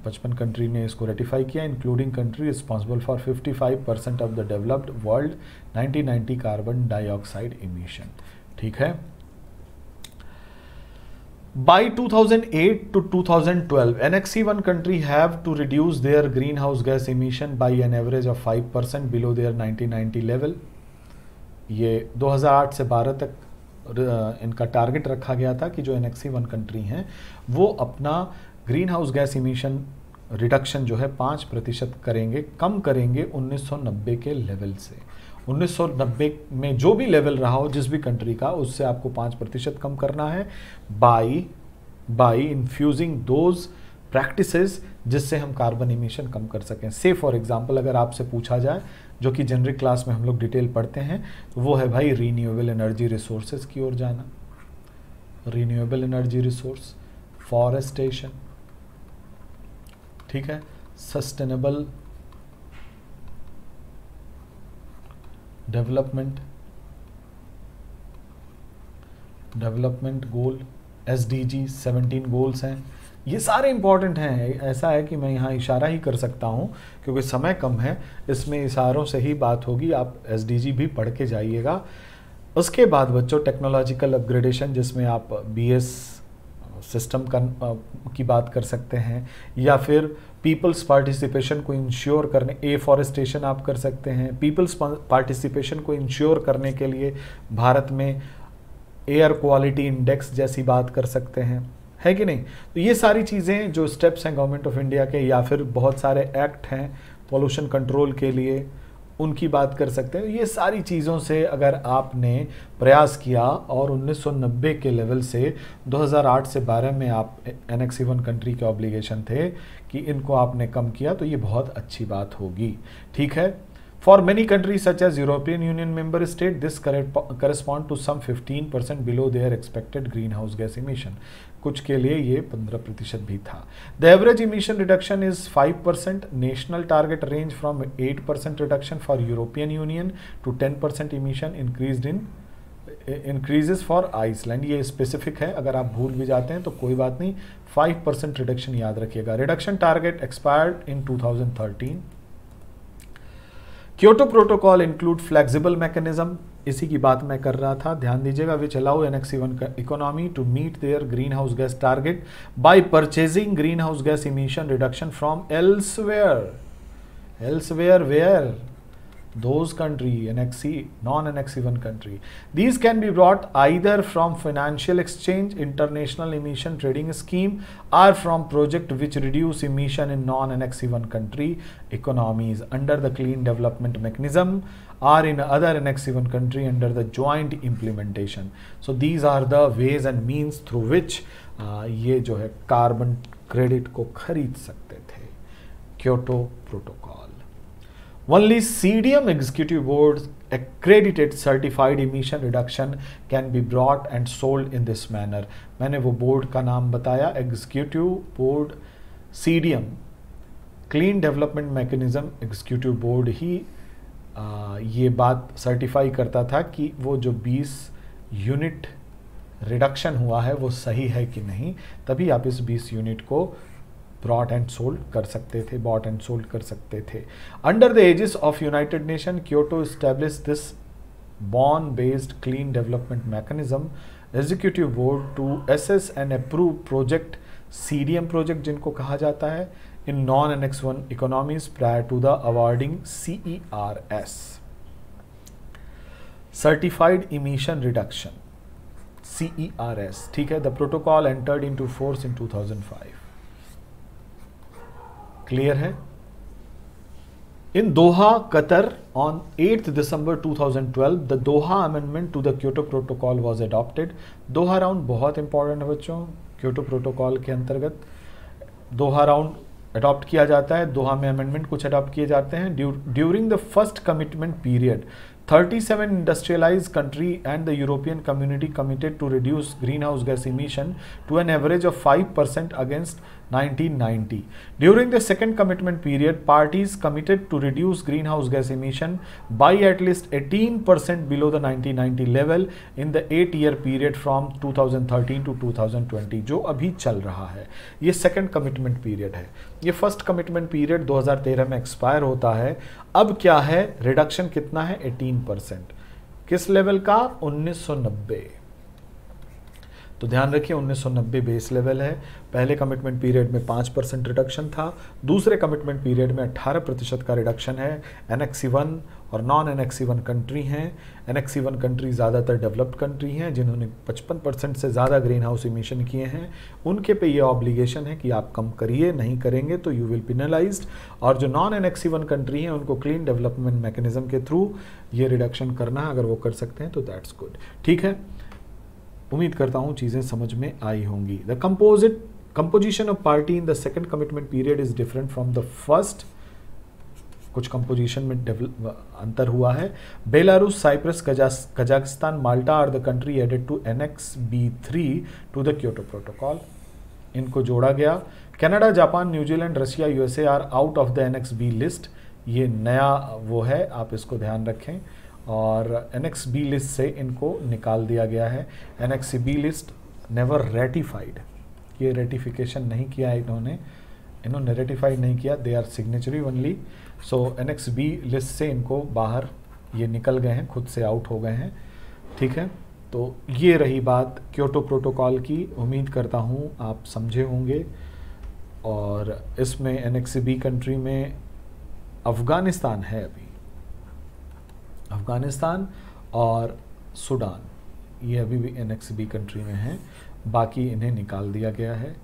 Speaker 1: 55 कंट्री ने इसको रेटिफाई किया, including country responsible for 55% of the developed world 1990 carbon dioxide emission. ठीक है, By 2008 to 2012, NXE 1 country have to reduce their greenhouse gas emission by an average of 5% below their 1990 level. ये 2008 से 12 तक इनका target रखा गया था कि जो NXE 1 कंट्री हैं वो अपना green house gas emission reduction जो है 5% करेंगे, कम करेंगे 1990 के लेवल से। 1990 में जो भी लेवल रहा हो जिस भी कंट्री का, उससे आपको 5% कम करना है बाई इन्फ्यूजिंग दोज प्रैक्टिसेस जिससे हम कार्बन इमिशन कम कर सकें। से फॉर एग्जांपल अगर आपसे पूछा जाए, जो कि जेनरिक क्लास में हम लोग डिटेल पढ़ते हैं, तो वो है भाई रीन्यूएबल एनर्जी रिसोर्सेज की ओर जाना। रीन्यूएबल एनर्जी रिसोर्स, फॉरेस्टेशन, ठीक है, sustainable development goal, SDG 17 goals हैं, ये सारे इंपॉर्टेंट हैं। ऐसा है कि मैं यहाँ इशारा ही कर सकता हूँ क्योंकि समय कम है, इसमें इशारों से ही बात होगी। आप SDG भी पढ़ के जाइएगा। उसके बाद बच्चों टेक्नोलॉजिकल अपग्रेडेशन, जिसमें आप BS सिस्टम की बात कर सकते हैं, या फिर पीपल्स पार्टिसिपेशन को इंश्योर करने, एफॉरेस्टेशन आप कर सकते हैं। पीपल्स पार्टिसिपेशन को इंश्योर करने के लिए भारत में एयर क्वालिटी इंडेक्स जैसी बात कर सकते हैं, है कि नहीं। तो ये सारी चीज़ें जो स्टेप्स हैं गवर्नमेंट ऑफ इंडिया के, या फिर बहुत सारे एक्ट हैं पोल्यूशन कंट्रोल के लिए, उनकी बात कर सकते हैं। ये सारी चीज़ों से अगर आपने प्रयास किया और 1990 के लेवल से 2008 से 12 में आप Annex 1 कंट्री के ऑब्लिगेशन थे कि इनको आपने कम किया, तो ये बहुत अच्छी बात होगी। ठीक है, for many countries such as European Union member state this correspond to some 15% below their expected green house gas emission. कुछ के लिए ये 15% भी था। The average emission reduction is 5%। National target range from 8% reduction for European Union to 10% emission increases for Iceland. ये specific है, अगर आप भूल भी जाते हैं तो कोई बात नहीं, 5% रिडक्शन याद रखिएगा। Reduction target expired in 2013। Kyoto protocol include flexible mechanism, इसी की बात मैं कर रहा था, ध्यान दीजिएगा, which allow Annex 1 economy to meet their green house gas target by purchasing green house gas emission reduction from elsewhere where those country non-Annex 1 country. These can be brought either from financial exchange, international emission trading scheme, or from project which reduce emission in non-Annex 1 country economies under the clean development mechanism, or in other Annex 1 country under the joint implementation. So these are the ways and means through which ये जो है carbon credit को खरीद सकते थे। Kyoto protocol. Only CDM executive board accredited certified emission reduction can be brought and sold in this manner. मैंने वो board का नाम बताया, executive board CDM, clean development mechanism executive board ही ये बात सर्टिफाई करता था कि वो जो 20 यूनिट रिडक्शन हुआ है वो सही है कि नहीं, तभी आप इस 20 यूनिट को bought and sold कर सकते थे। Under the aegis of United Nations, Kyoto established this bond-based clean development mechanism, executive board to assess and approve project, CDM project जिनको कहा जाता है, in non-Annex 1 economies prior to the awarding CERS, Certified Emission Reduction, CERS, ठीक है। The protocol entered into force in 2005. Clear है। In Doha Qatar on 8 December 2012 the Doha amendment to the Kyoto protocol was adopted. Doha round बहुत important है बच्चों, Kyoto protocol के अंतर्गत दोहा round adopt किया जाता है। दोहा में अमेंडमेंट कुछ अडॉप्ट किए जाते हैं। During the first commitment period 37 industrialized country and the European community committed to reduce greenhouse gas emission to an average of 5% against 1990. During the second commitment period, parties committed to reduce greenhouse gas emission by at least 18% below the 1990 level in the 8-year period from 2013 to 2020, जो अभी चल रहा है। ये second commitment period है। ये first commitment period 2013 में expire होता है। अब क्या है, रिडक्शन कितना है, 18%। किस लेवल का, 1990। तो ध्यान रखिए 1990 बेस लेवल है। पहले कमिटमेंट पीरियड में 5% रिडक्शन था, दूसरे कमिटमेंट पीरियड में 18% का रिडक्शन है। Annex 1 और नॉन Annex 1 कंट्री हैं। Annex 1 कंट्री ज़्यादातर डेवलप्ड कंट्री हैं जिन्होंने 55% से ज़्यादा ग्रीन हाउस इमिशन किए हैं। उनके पे ये ऑब्लिगेशन है कि आप कम करिए, नहीं करेंगे तो यू विल पेनलाइज्ड। और जो नॉन Annex 1 कंट्री हैं उनको क्लीन डेवलपमेंट मैकेनिज्म के थ्रू ये रिडक्शन करना है, अगर वो कर सकते हैं तो दैट्स गुड। ठीक है, उम्मीद करता हूँ चीज़ें समझ में आई होंगी। The composition of party in the second commitment period is different from the first. कुछ कंपोजिशन में अंतर हुआ है। Belarus, Cyprus, Kazakhstan, Malta are the country added to Annex B3 to the Kyoto protocol. इनको जोड़ा गया Canada, Japan, New Zealand, Russia, USA are out of the annex B list. ये नया वो है, आप इसको ध्यान रखें। और एनेक्स बी लिस्ट से इनको निकाल दिया गया है। Annex B list never ratified, ये रेटिफिकेशन नहीं किया है इन्होंने रेटिफाइड नहीं किया, they are signatory only. So annex B list से इनको बाहर ये निकल गए हैं, खुद से आउट हो गए हैं, ठीक है। तो ये रही बात क्योटो प्रोटोकॉल की। उम्मीद करता हूँ आप समझे होंगे। और इसमें एनेक्स बी कंट्री में अफ़गानिस्तान है, अभी अफ़गानिस्तान और सूडान, ये अभी भी एनेक्स बी कंट्री में हैं। बाकी इन्हें निकाल दिया गया है,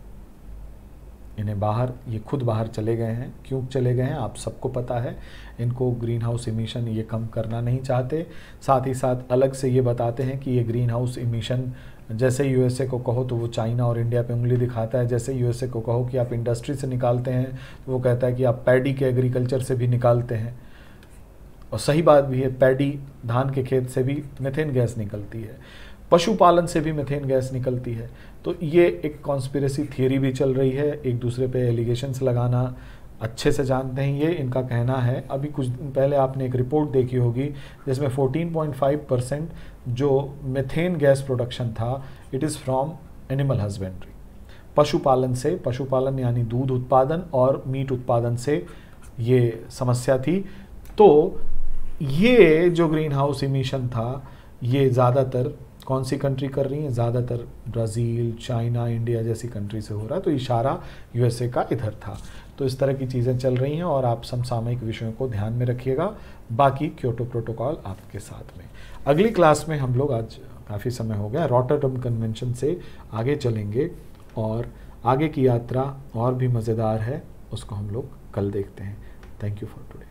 Speaker 1: इन्हें बाहर, ये खुद बाहर चले गए हैं। क्यों चले गए हैं आप सबको पता है। इनको ग्रीन हाउस इमिशन ये कम करना नहीं चाहते। साथ ही साथ अलग से ये बताते हैं कि ये ग्रीन हाउस इमिशन, जैसे यूएसए को कहो तो वो चाइना और इंडिया पे उंगली दिखाता है, जैसे यूएसए को कहो कि आप इंडस्ट्री से निकालते हैं तो वो कहता है कि आप पैडी के एग्रीकल्चर से भी निकालते हैं। और सही बात भी है, पैडी धान के खेत से भी मीथेन गैस निकलती है, पशुपालन से भी मीथेन गैस निकलती है। तो ये एक कॉन्स्पिरेसी थियरी भी चल रही है, एक दूसरे पे एलिगेशंस लगाना अच्छे से जानते हैं, ये इनका कहना है। अभी कुछ दिन पहले आपने एक रिपोर्ट देखी होगी जिसमें 14.5% जो मीथेन गैस प्रोडक्शन था, it is from animal husbandry, पशुपालन से, पशुपालन यानी दूध उत्पादन और मीट उत्पादन से ये समस्या थी। तो ये जो ग्रीन हाउस इमिशन था, ये ज़्यादातर कौन सी कंट्री कर रही है, ज़्यादातर ब्राज़ील, चाइना, इंडिया जैसी कंट्री से हो रहा है। तो इशारा यूएसए का इधर था। तो इस तरह की चीज़ें चल रही हैं और आप समसामयिक विषयों को ध्यान में रखिएगा। बाकी क्योटो प्रोटोकॉल आपके साथ में। अगली क्लास में हम लोग, आज काफ़ी समय हो गया, रॉटरडम कन्वेंशन से आगे चलेंगे और आगे की यात्रा और भी मज़ेदार है, उसको हम लोग कल देखते हैं। Thank you for today.